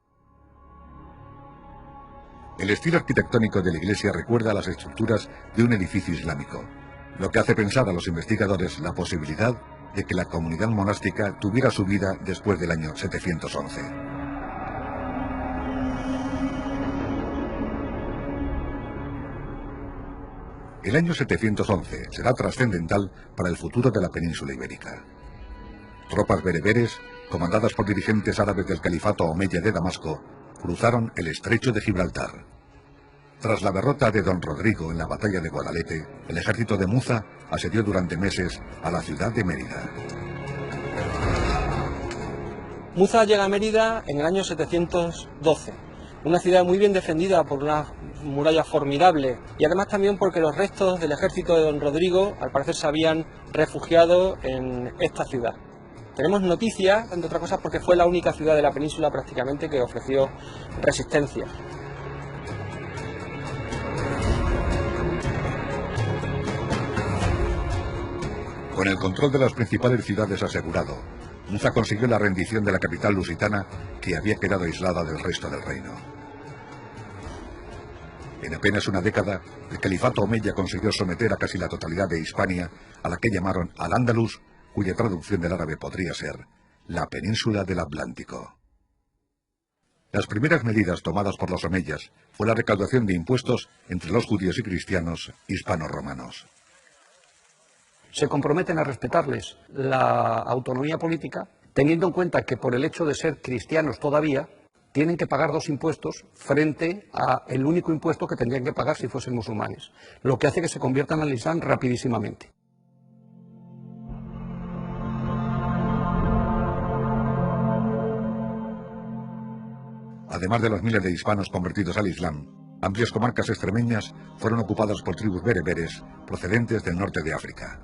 El estilo arquitectónico de la iglesia recuerda a las estructuras de un edificio islámico, lo que hace pensar a los investigadores la posibilidad de que la comunidad monástica tuviera su vida después del año 711. El año 711 será trascendental para el futuro de la península ibérica. Tropas bereberes, comandadas por dirigentes árabes del califato omeya de Damasco, cruzaron el estrecho de Gibraltar. Tras la derrota de Don Rodrigo en la batalla de Guadalete, el ejército de Muza asedió durante meses a la ciudad de Mérida. Muza llega a Mérida en el año 712, una ciudad muy bien defendida por una muralla formidable y además también porque los restos del ejército de Don Rodrigo al parecer se habían refugiado en esta ciudad. Tenemos noticias, entre otras cosas, porque fue la única ciudad de la península prácticamente que ofreció resistencia. Con el control de las principales ciudades asegurado, Muza consiguió la rendición de la capital lusitana, que había quedado aislada del resto del reino. En apenas una década, el califato omeya consiguió someter a casi la totalidad de Hispania, a la que llamaron Al-Ándalus, cuya traducción del árabe podría ser la península del Atlántico. Las primeras medidas tomadas por los omeyas fue la recaudación de impuestos entre los judíos y cristianos hispano-romanos. se comprometen a respetarles la autonomía política, teniendo en cuenta que por el hecho de ser cristianos todavía, tienen que pagar 2 impuestos frente al único impuesto que tendrían que pagar si fuesen musulmanes, lo que hace que se conviertan al Islam rapidísimamente. Además de los miles de hispanos convertidos al Islam, amplias comarcas extremeñas fueron ocupadas por tribus bereberes procedentes del norte de África.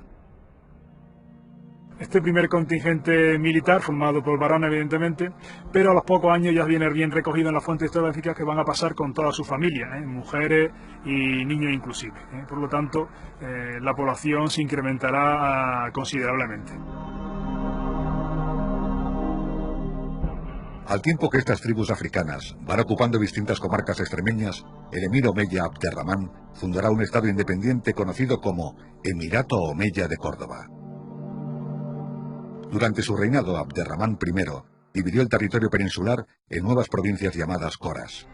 Este primer contingente militar, formado por varones evidentemente, pero a los pocos años ya viene bien recogido en las fuentes históricas que van a pasar con toda su familia, mujeres y niños inclusive. Por lo tanto, la población se incrementará considerablemente. Al tiempo que estas tribus africanas van ocupando distintas comarcas extremeñas, el emir omeya Abderramán fundará un estado independiente conocido como Emirato Omeya de Córdoba. Durante su reinado, Abderramán I dividió el territorio peninsular en nuevas provincias llamadas coras.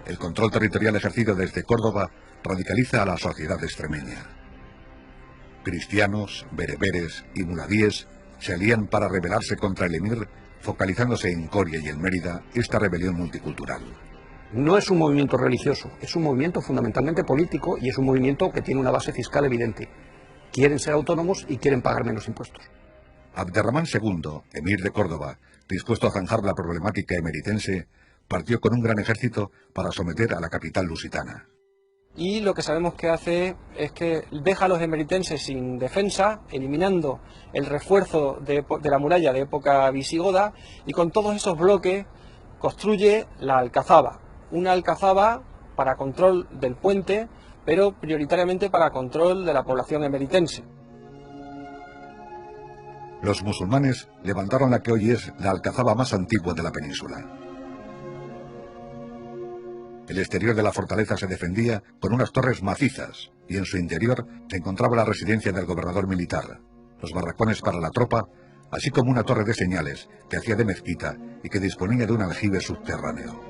El control territorial ejercido desde Córdoba radicaliza a la sociedad extremeña. Cristianos, bereberes y muladíes se alían para rebelarse contra el emir, focalizándose en Coria y en Mérida esta rebelión multicultural. No es un movimiento religioso, es un movimiento fundamentalmente político y es un movimiento que tiene una base fiscal evidente. Quieren ser autónomos y quieren pagar menos impuestos. Abderramán II, emir de Córdoba, dispuesto a zanjar la problemática emeritense, partió con un gran ejército para someter a la capital lusitana. Y lo que sabemos que hace es que deja a los emeritenses sin defensa, eliminando el refuerzo de la muralla de época visigoda, y con todos esos bloques construye la alcazaba. Una alcazaba para control del puente, pero prioritariamente para control de la población emeritense. Los musulmanes levantaron la que hoy es la alcazaba más antigua de la península. El exterior de la fortaleza se defendía con unas torres macizas y en su interior se encontraba la residencia del gobernador militar, los barracones para la tropa, así como una torre de señales que hacía de mezquita y que disponía de un aljibe subterráneo.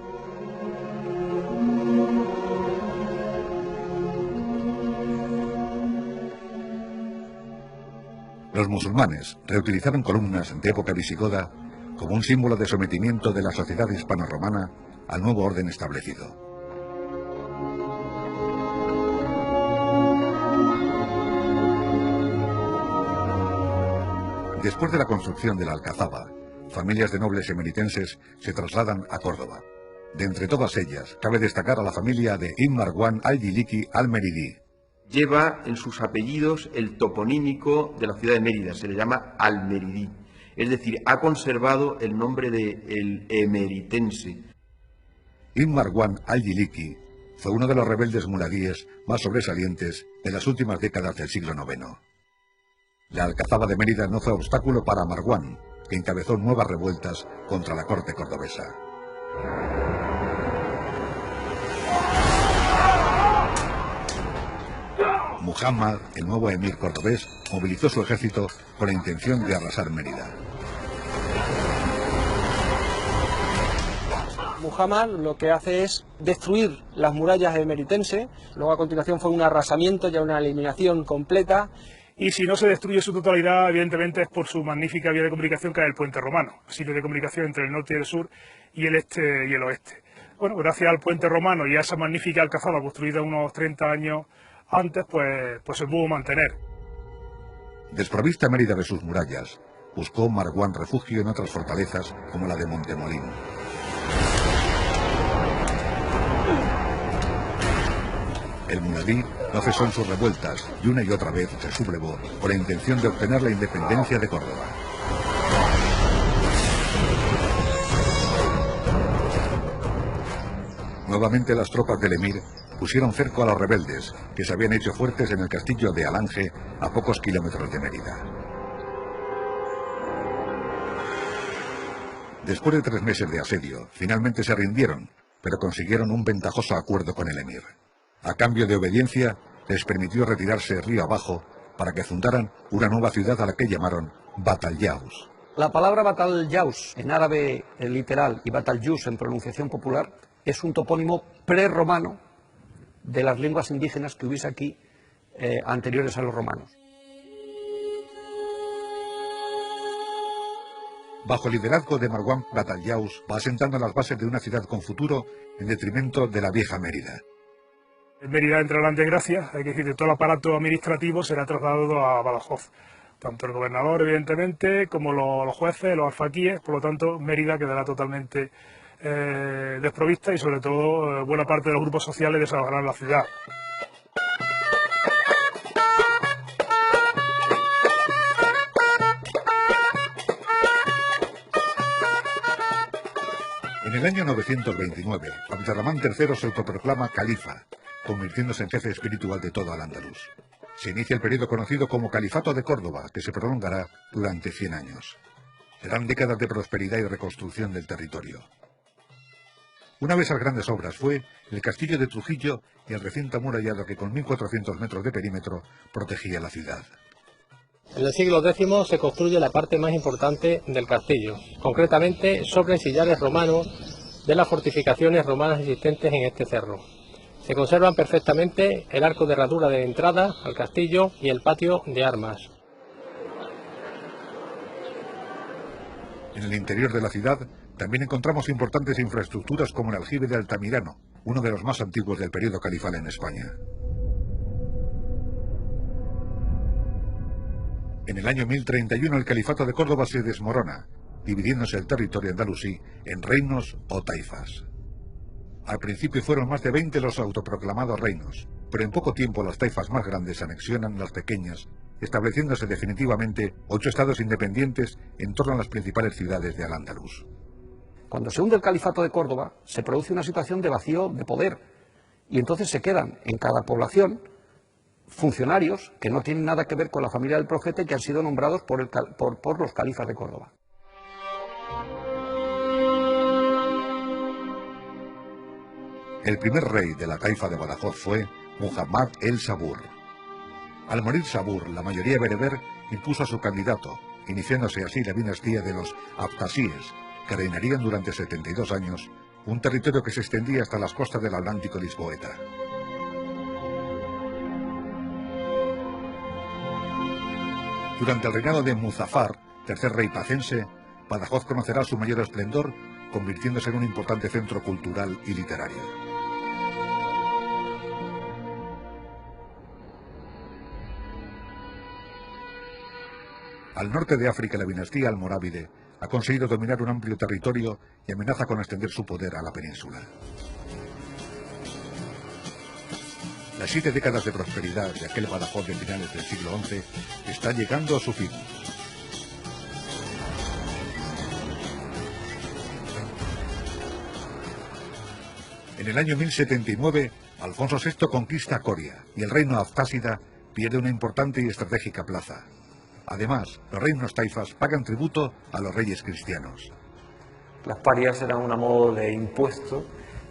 Los musulmanes reutilizaron columnas de época visigoda como un símbolo de sometimiento de la sociedad hispano-romana al nuevo orden establecido. Después de la construcción de la alcazaba, familias de nobles emeritenses se trasladan a Córdoba. De entre todas ellas, cabe destacar a la familia de Ibn Marwan al-Yiliki al-Meridi. Lleva en sus apellidos el toponímico de la ciudad de Mérida, se le llama al-Meridí. Es decir, ha conservado el nombre de el emeritense. Ibn Marwan al-Yiliki fue uno de los rebeldes muladíes más sobresalientes de las últimas décadas del siglo IX. La alcazaba de Mérida no fue obstáculo para Marwan, que encabezó nuevas revueltas contra la corte cordobesa. Muhammad, el nuevo emir cordobés, movilizó su ejército con la intención de arrasar Mérida. Muhammad lo que hace es destruir las murallas emeritenses, luego a continuación fue un arrasamiento, ya una eliminación completa. Y si no se destruye su totalidad, evidentemente es por su magnífica vía de comunicación que es el puente romano, sitio de comunicación entre el norte y el sur y el este y el oeste. Bueno, gracias al puente romano y a esa magnífica alcazaba construida unos 30 años antes, pues se pudo mantener. Desprovista Mérida de sus murallas, buscó Marwan refugio en otras fortalezas como la de Montemolín. El muladí no cesó en sus revueltas y una y otra vez se sublevó con la intención de obtener la independencia de Córdoba. Nuevamente las tropas del emir pusieron cerco a los rebeldes, que se habían hecho fuertes en el castillo de Alange, a pocos kilómetros de Mérida. Después de 3 meses de asedio, finalmente se rindieron, pero consiguieron un ventajoso acuerdo con el emir. A cambio de obediencia, les permitió retirarse río abajo para que fundaran una nueva ciudad a la que llamaron Bat al-Yaus. La palabra Bat al-Yaus, en árabe literal, y Bat al-Yus en pronunciación popular, es un topónimo prerromano de las lenguas indígenas que hubiese aquí anteriores a los romanos. Bajo el liderazgo de Marwan Batallaus va asentando las bases de una ciudad con futuro en detrimento de la vieja Mérida. Mérida entrará en desgracia, hay que decir que todo el aparato administrativo será trasladado a Badajoz. Tanto el gobernador, evidentemente, como los jueces, los alfaquíes, por lo tanto, Mérida quedará totalmente desprovista y, sobre todo, buena parte de los grupos sociales desalojarán la ciudad. En el año 929, Abderramán III se autoproclama califa, convirtiéndose en jefe espiritual de todo Al-Ándalus. Se inicia el periodo conocido como Califato de Córdoba, que se prolongará durante 100 años. Serán décadas de prosperidad y reconstrucción del territorio. Una de esas grandes obras fue el castillo de Trujillo y el recinto amurallado que con 1.400 metros de perímetro protegía la ciudad. En el siglo X se construye la parte más importante del castillo, concretamente sobre sillares romanos de las fortificaciones romanas existentes en este cerro. Se conservan perfectamente el arco de herradura de entrada al castillo y el patio de armas. En el interior de la ciudad también encontramos importantes infraestructuras como el aljibe de Altamirano, uno de los más antiguos del periodo califal en España. En el año 1031 el califato de Córdoba se desmorona, dividiéndose el territorio andalusí en reinos o taifas. Al principio fueron más de 20 los autoproclamados reinos, pero en poco tiempo las taifas más grandes anexionan las pequeñas, estableciéndose definitivamente 8 estados independientes en torno a las principales ciudades de Al-Ándalus. Cuando se hunde el califato de Córdoba, se produce una situación de vacío de poder, y entonces se quedan en cada población funcionarios que no tienen nada que ver con la familia del profeta y que han sido nombrados por los califas de Córdoba. El primer rey de la taifa de Badajoz fue Muhammad el-Sabur. Al morir Sabur, la mayoría bereber impuso a su candidato, iniciándose así la dinastía de los Abtasíes, que reinarían durante 72 años, un territorio que se extendía hasta las costas del Atlántico lisboeta. Durante el reinado de Muzafar, tercer rey pacense, Badajoz conocerá su mayor esplendor, convirtiéndose en un importante centro cultural y literario. Al norte de África, la dinastía almorávide ha conseguido dominar un amplio territorio y amenaza con extender su poder a la península. Las 7 décadas de prosperidad de aquel Badajoz de finales del siglo XI están llegando a su fin. En el año 1079, Alfonso VI conquista Coria y el reino abtásida pierde una importante y estratégica plaza. Además, los reinos taifas pagan tributo a los reyes cristianos. Las parias eran una modo de impuesto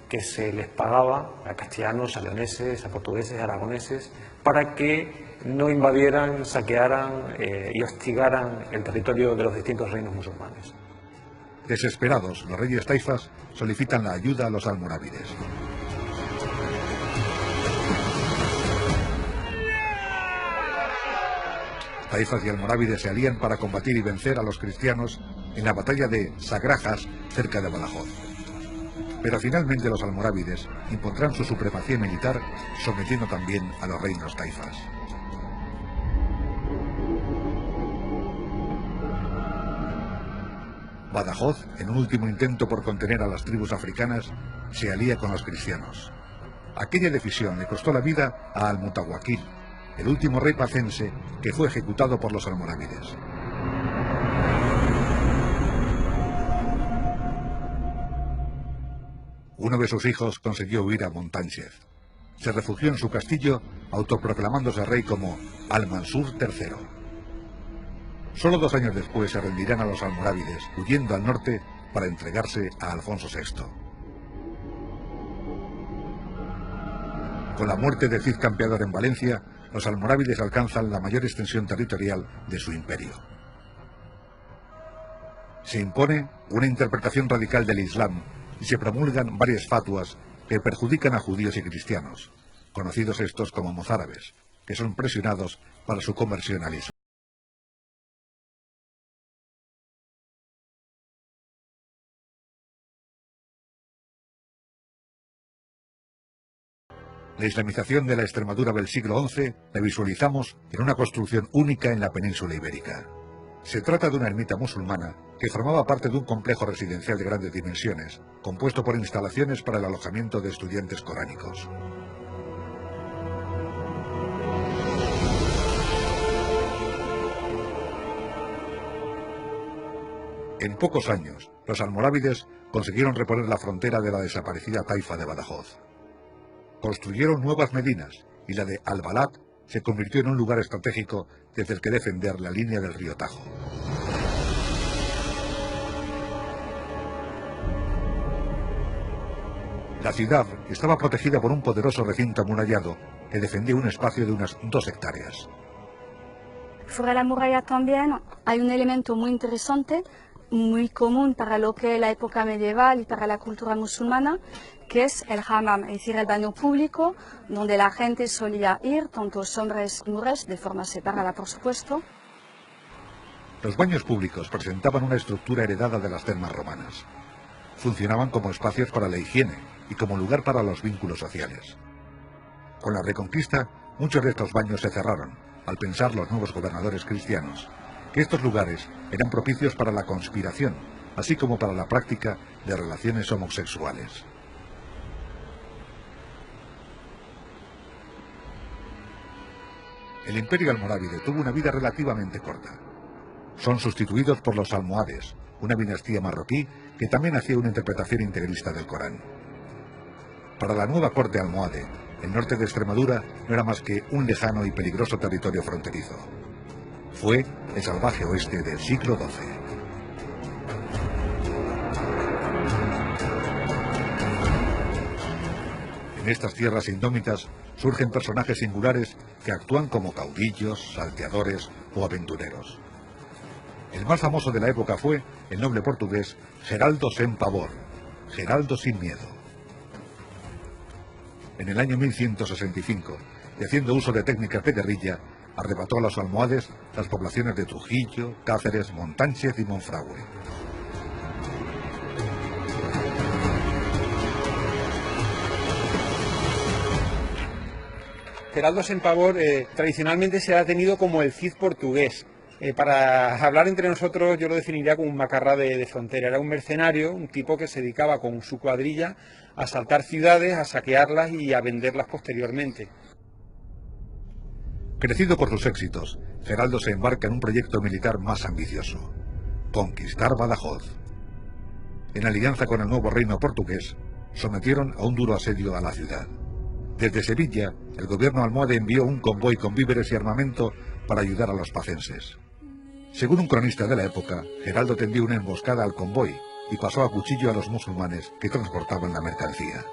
que se les pagaba a castellanos, a leoneses, a portugueses, a aragoneses, para que no invadieran, saquearan y hostigaran el territorio de los distintos reinos musulmanes. Desesperados, los reyes taifas solicitan la ayuda a los almorávides. Taifas y almorávides se alían para combatir y vencer a los cristianos en la batalla de Sagrajas, cerca de Badajoz. Pero finalmente los almorávides impondrán su supremacía militar, sometiendo también a los reinos taifas. Badajoz, en un último intento por contener a las tribus africanas, se alía con los cristianos. Aquella decisión le costó la vida a Al-Mutawakkil, el último rey pacense que fue ejecutado por los almorávides. Uno de sus hijos consiguió huir a Montánchez. Se refugió en su castillo, autoproclamándose rey como Al-Mansur III. Solo 2 años después se rendirán a los almorávides, huyendo al norte para entregarse a Alfonso VI. Con la muerte del Cid Campeador en Valencia, los almorávides alcanzan la mayor extensión territorial de su imperio. Se impone una interpretación radical del Islam y se promulgan varias fatuas que perjudican a judíos y cristianos. conocidos estos como mozárabes, que son presionados para su conversión al Islam. La islamización de la Extremadura del siglo XI la visualizamos en una construcción única en la península ibérica. Se trata de una ermita musulmana que formaba parte de un complejo residencial de grandes dimensiones, compuesto por instalaciones para el alojamiento de estudiantes coránicos. En pocos años, los almorávides consiguieron reponer la frontera de la desaparecida taifa de Badajoz. Construyeron nuevas medinas y la de Albalat se convirtió en un lugar estratégico desde el que defender la línea del río Tajo. La ciudad estaba protegida por un poderoso recinto amurallado que defendía un espacio de unas 2 hectáreas. Fuera de la muralla también hay un elemento muy interesante, muy común para lo que es la época medieval y para la cultura musulmana, que es el hammam, es decir, el baño público, donde la gente solía ir, tanto hombres y mujeres, de forma separada, por supuesto. Los baños públicos presentaban una estructura heredada de las termas romanas. Funcionaban como espacios para la higiene y como lugar para los vínculos sociales. Con la Reconquista, muchos de estos baños se cerraron, al pensar los nuevos gobernadores cristianos que estos lugares eran propicios para la conspiración, así como para la práctica de relaciones homosexuales. El imperio almorávide tuvo una vida relativamente corta. Son sustituidos por los almohades, una dinastía marroquí que también hacía una interpretación integrista del Corán. Para la nueva corte almohade, el norte de Extremadura no era más que un lejano y peligroso territorio fronterizo. Fue el salvaje oeste del siglo XII. En estas tierras indómitas surgen personajes singulares que actúan como caudillos, salteadores o aventureros. El más famoso de la época fue el noble portugués Geraldo Sem Pavor, Geraldo sin miedo. En el año 1165, y haciendo uso de técnicas de guerrilla, arrebató a los almohades las poblaciones de Trujillo, Cáceres, Montánchez y Monfragüe. Geraldo Sem Pavor tradicionalmente se ha tenido como el Cid portugués. Para hablar entre nosotros yo lo definiría como un macarrá de frontera. Era un mercenario, un tipo que se dedicaba con su cuadrilla a asaltar ciudades, a saquearlas y a venderlas posteriormente. Crecido por sus éxitos, Geraldo se embarca en un proyecto militar más ambicioso: conquistar Badajoz. En alianza con el nuevo reino portugués, sometieron a un duro asedio a la ciudad. Desde Sevilla, el gobierno almohade envió un convoy con víveres y armamento para ayudar a los pacenses. Según un cronista de la época, Geraldo tendió una emboscada al convoy y pasó a cuchillo a los musulmanes que transportaban la mercancía.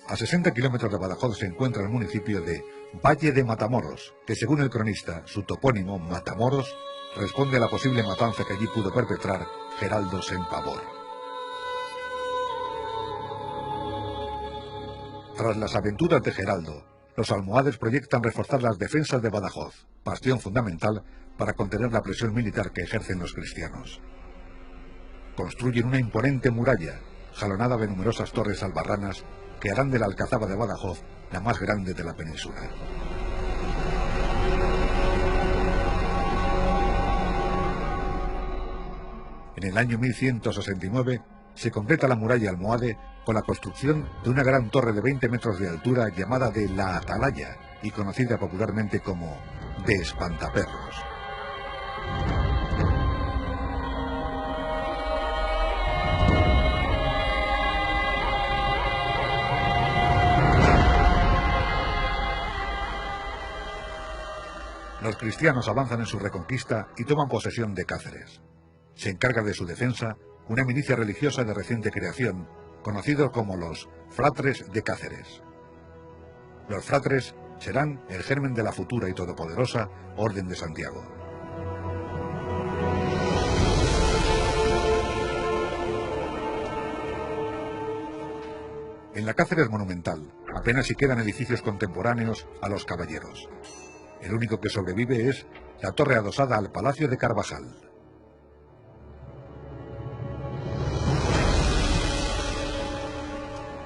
A 60 kilómetros de Badajoz se encuentra el municipio de Valle de Matamoros, que según el cronista, su topónimo, Matamoros, responde a la posible matanza que allí pudo perpetrar Geraldo Sem Pavor. Tras las aventuras de Geraldo, los almohades proyectan reforzar las defensas de Badajoz, bastión fundamental para contener la presión militar que ejercen los cristianos. Construyen una imponente muralla, jalonada de numerosas torres albarranas, que harán de la Alcazaba de Badajoz la más grande de la península. En el año 1169 se completa la muralla almohade con la construcción de una gran torre de 20 metros de altura llamada de la Atalaya y conocida popularmente como de Espantaperros. Los cristianos avanzan en su reconquista y toman posesión de Cáceres. Se encarga de su defensa una milicia religiosa de reciente creación, conocidos como los Fratres de Cáceres. Los Fratres serán el germen de la futura y todopoderosa Orden de Santiago. En la Cáceres monumental, Apenas si quedan edificios contemporáneos a los caballeros. El único que sobrevive es la torre adosada al Palacio de Carvajal.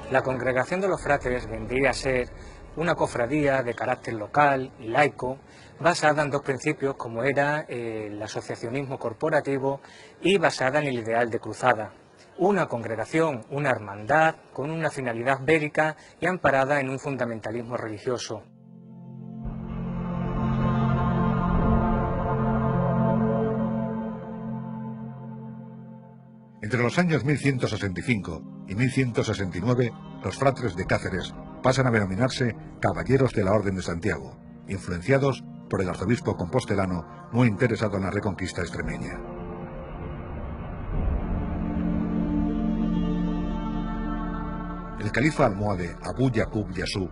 La Congregación de los Fratres vendría a ser una cofradía de carácter local y laico, basada en dos principios como era el asociacionismo corporativo y basada en el ideal de cruzada. Una congregación, una hermandad con una finalidad bélica y amparada en un fundamentalismo religioso. Entre los años 1165 y 1169, los fratres de Cáceres pasan a denominarse Caballeros de la Orden de Santiago, influenciados por el arzobispo compostelano muy interesado en la reconquista extremeña. El califa almohade Abu Yaqub Yasub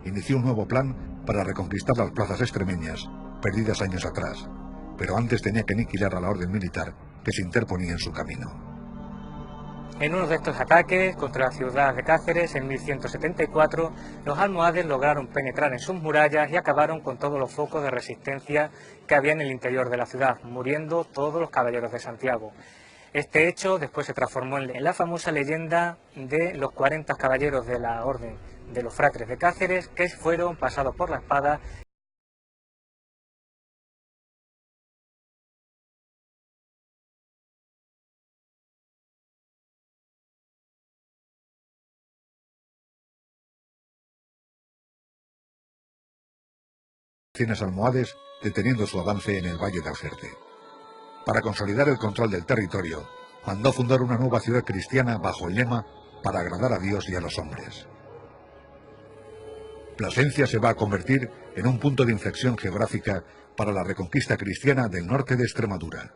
inició un nuevo plan para reconquistar las plazas extremeñas, perdidas años atrás, pero antes tenía que aniquilar a la orden militar que se interponía en su camino. En uno de estos ataques contra la ciudad de Cáceres en 1174, los almohades lograron penetrar en sus murallas y acabaron con todos los focos de resistencia que había en el interior de la ciudad, muriendo todos los caballeros de Santiago. Este hecho después se transformó en la famosa leyenda de los 40 caballeros de la Orden de los Fratres de Cáceres que fueron pasados por la espada. Almohades deteniendo su avance en el valle de Algerte. Para consolidar el control del territorio, mandó fundar una nueva ciudad cristiana bajo el lema para agradar a Dios y a los hombres. Plasencia se va a convertir en un punto de inflexión geográfica para la reconquista cristiana del norte de Extremadura.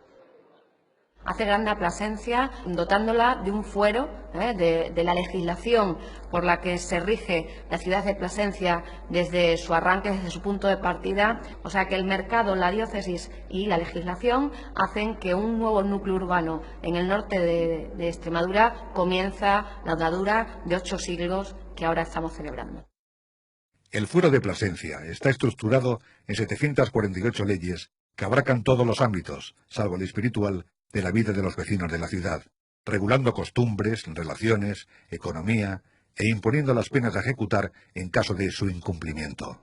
Hace grande a Plasencia dotándola de un fuero de la legislación por la que se rige la ciudad de Plasencia desde su arranque, desde su punto de partida. O sea que el mercado, la diócesis y la legislación hacen que un nuevo núcleo urbano en el norte de Extremadura comienza la andadura de 8 siglos que ahora estamos celebrando. El fuero de Plasencia está estructurado en 748 leyes que abarcan todos los ámbitos, salvo el espiritual, de la vida de los vecinos de la ciudad, regulando costumbres, relaciones, economía e imponiendo las penas a ejecutar en caso de su incumplimiento.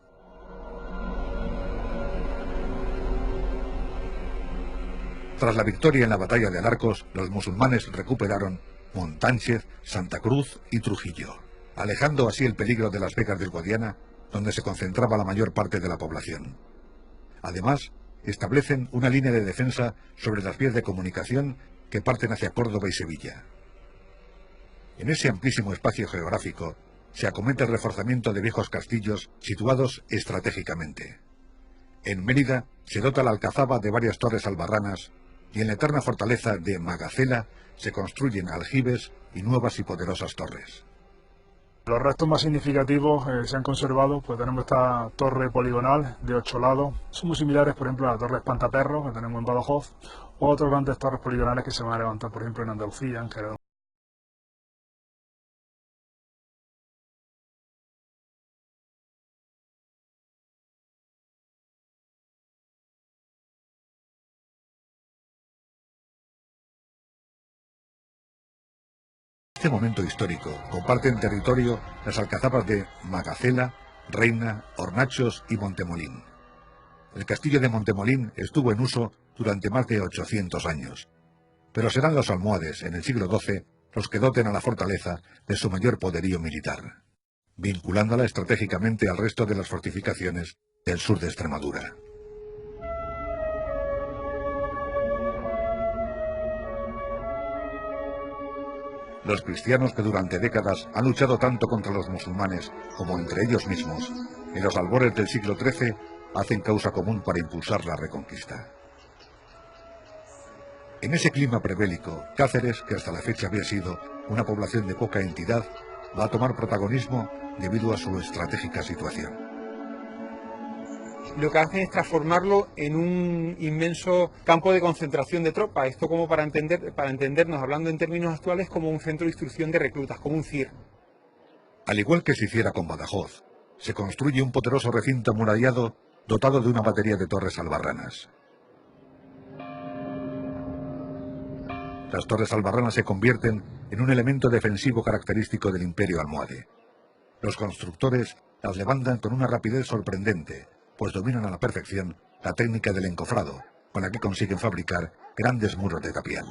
Tras la victoria en la batalla de Alarcos, los musulmanes recuperaron Montánchez, Santa Cruz y Trujillo, alejando así el peligro de las Vegas del Guadiana, donde se concentraba la mayor parte de la población. Además, establecen una línea de defensa sobre las vías de comunicación que parten hacia Córdoba y Sevilla. En ese amplísimo espacio geográfico se acomete el reforzamiento de viejos castillos situados estratégicamente. En Mérida se dota la alcazaba de varias torres albarranas y en la eterna fortaleza de Magacela se construyen aljibes y nuevas y poderosas torres. Los restos más significativos se han conservado, pues tenemos esta torre poligonal de 8 lados. Son muy similares, por ejemplo, a la torre Espantaperros que tenemos en Badajoz, o otras grandes torres poligonales que se van a levantar, por ejemplo, en Andalucía, en Jerez. En este momento histórico comparten territorio las alcazapas de Magacela, Reina, Hornachos y Montemolín. El castillo de Montemolín estuvo en uso durante más de 800 años, pero serán los almohades en el siglo XII los que doten a la fortaleza de su mayor poderío militar, vinculándola estratégicamente al resto de las fortificaciones del sur de Extremadura. Los cristianos que durante décadas han luchado tanto contra los musulmanes como entre ellos mismos, en los albores del siglo XIII hacen causa común para impulsar la reconquista. En ese clima prebélico, Cáceres, que hasta la fecha había sido una población de poca entidad, va a tomar protagonismo debido a su estratégica situación. Lo que hacen es transformarlo en un inmenso campo de concentración de tropas. Esto como para entendernos, hablando en términos actuales, como un centro de instrucción de reclutas, como un CIR. Al igual que se hiciera con Badajoz, se construye un poderoso recinto amurallado dotado de una batería de torres albarranas. Las torres albarranas se convierten en un elemento defensivo característico del Imperio almohade. Los constructores las levantan con una rapidez sorprendente, pues dominan a la perfección la técnica del encofrado, con la que consiguen fabricar grandes muros de tapial.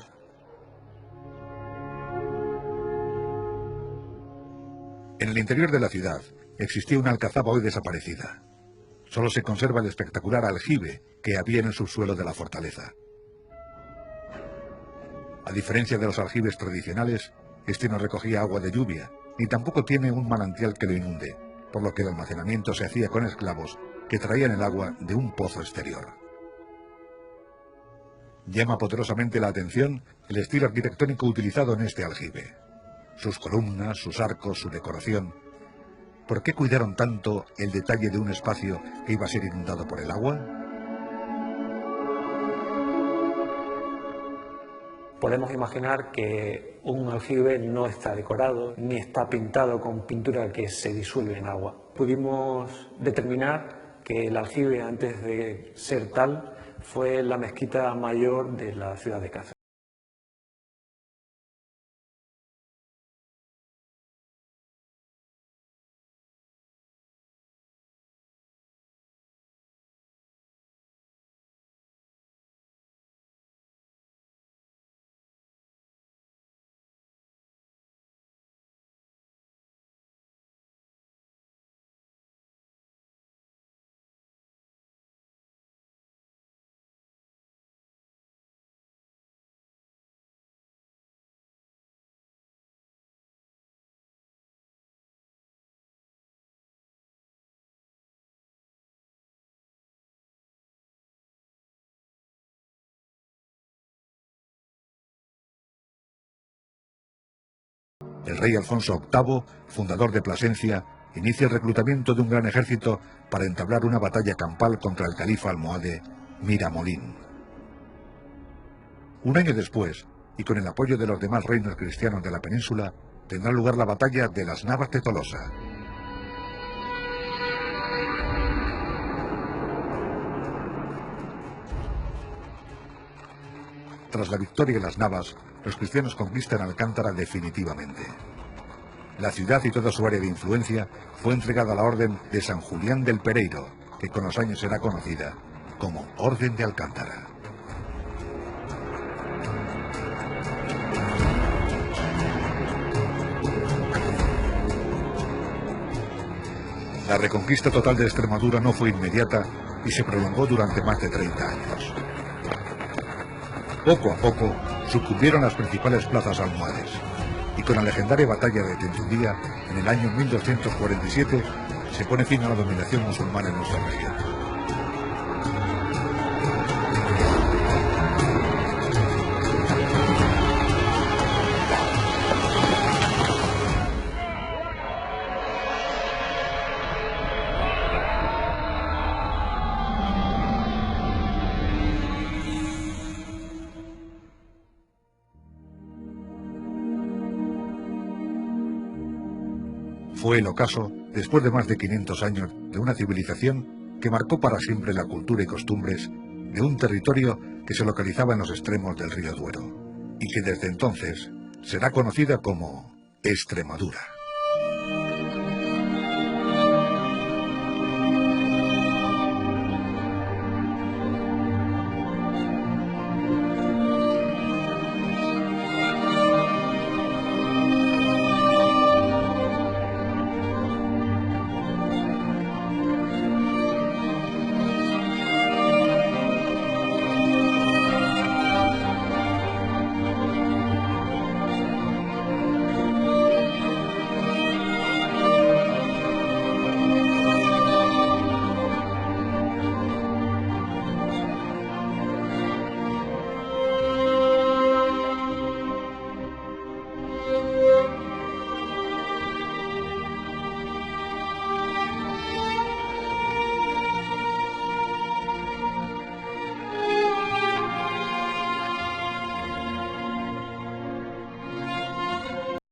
En el interior de la ciudad existía una alcazaba hoy desaparecida. Solo se conserva el espectacular aljibe que había en el subsuelo de la fortaleza. A diferencia de los aljibes tradicionales, este no recogía agua de lluvia, ni tampoco tiene un manantial que lo inunde, por lo que el almacenamiento se hacía con esclavos que traían el agua de un pozo exterior. Llama poderosamente la atención el estilo arquitectónico utilizado en este aljibe. Sus columnas, sus arcos, su decoración. ¿Por qué cuidaron tanto el detalle de un espacio que iba a ser inundado por el agua? Podemos imaginar que un aljibe no está decorado ni está pintado con pintura que se disuelve en agua. Pudimos determinar que el aljibe, antes de ser tal, fue la mezquita mayor de la ciudad de Cáceres. El rey Alfonso VIII, fundador de Plasencia, inicia el reclutamiento de un gran ejército para entablar una batalla campal contra el califa almohade Miramolín. Un año después, y con el apoyo de los demás reinos cristianos de la península, tendrá lugar la batalla de las Navas de Tolosa. Tras la victoria de las Navas, los cristianos conquistan Alcántara definitivamente. La ciudad y toda su área de influencia fue entregada a la Orden de San Julián del Pereiro, que con los años será conocida como Orden de Alcántara. La reconquista total de Extremadura no fue inmediata y se prolongó durante más de 30 años. Poco a poco sucumbieron las principales plazas almohades, y con la legendaria batalla de Tentundía, en el año 1247, se pone fin a la dominación musulmana en nuestra región. Fue el ocaso, después de más de 500 años, de una civilización que marcó para siempre la cultura y costumbres de un territorio que se localizaba en los extremos del río Duero, y que desde entonces será conocida como Extremadura.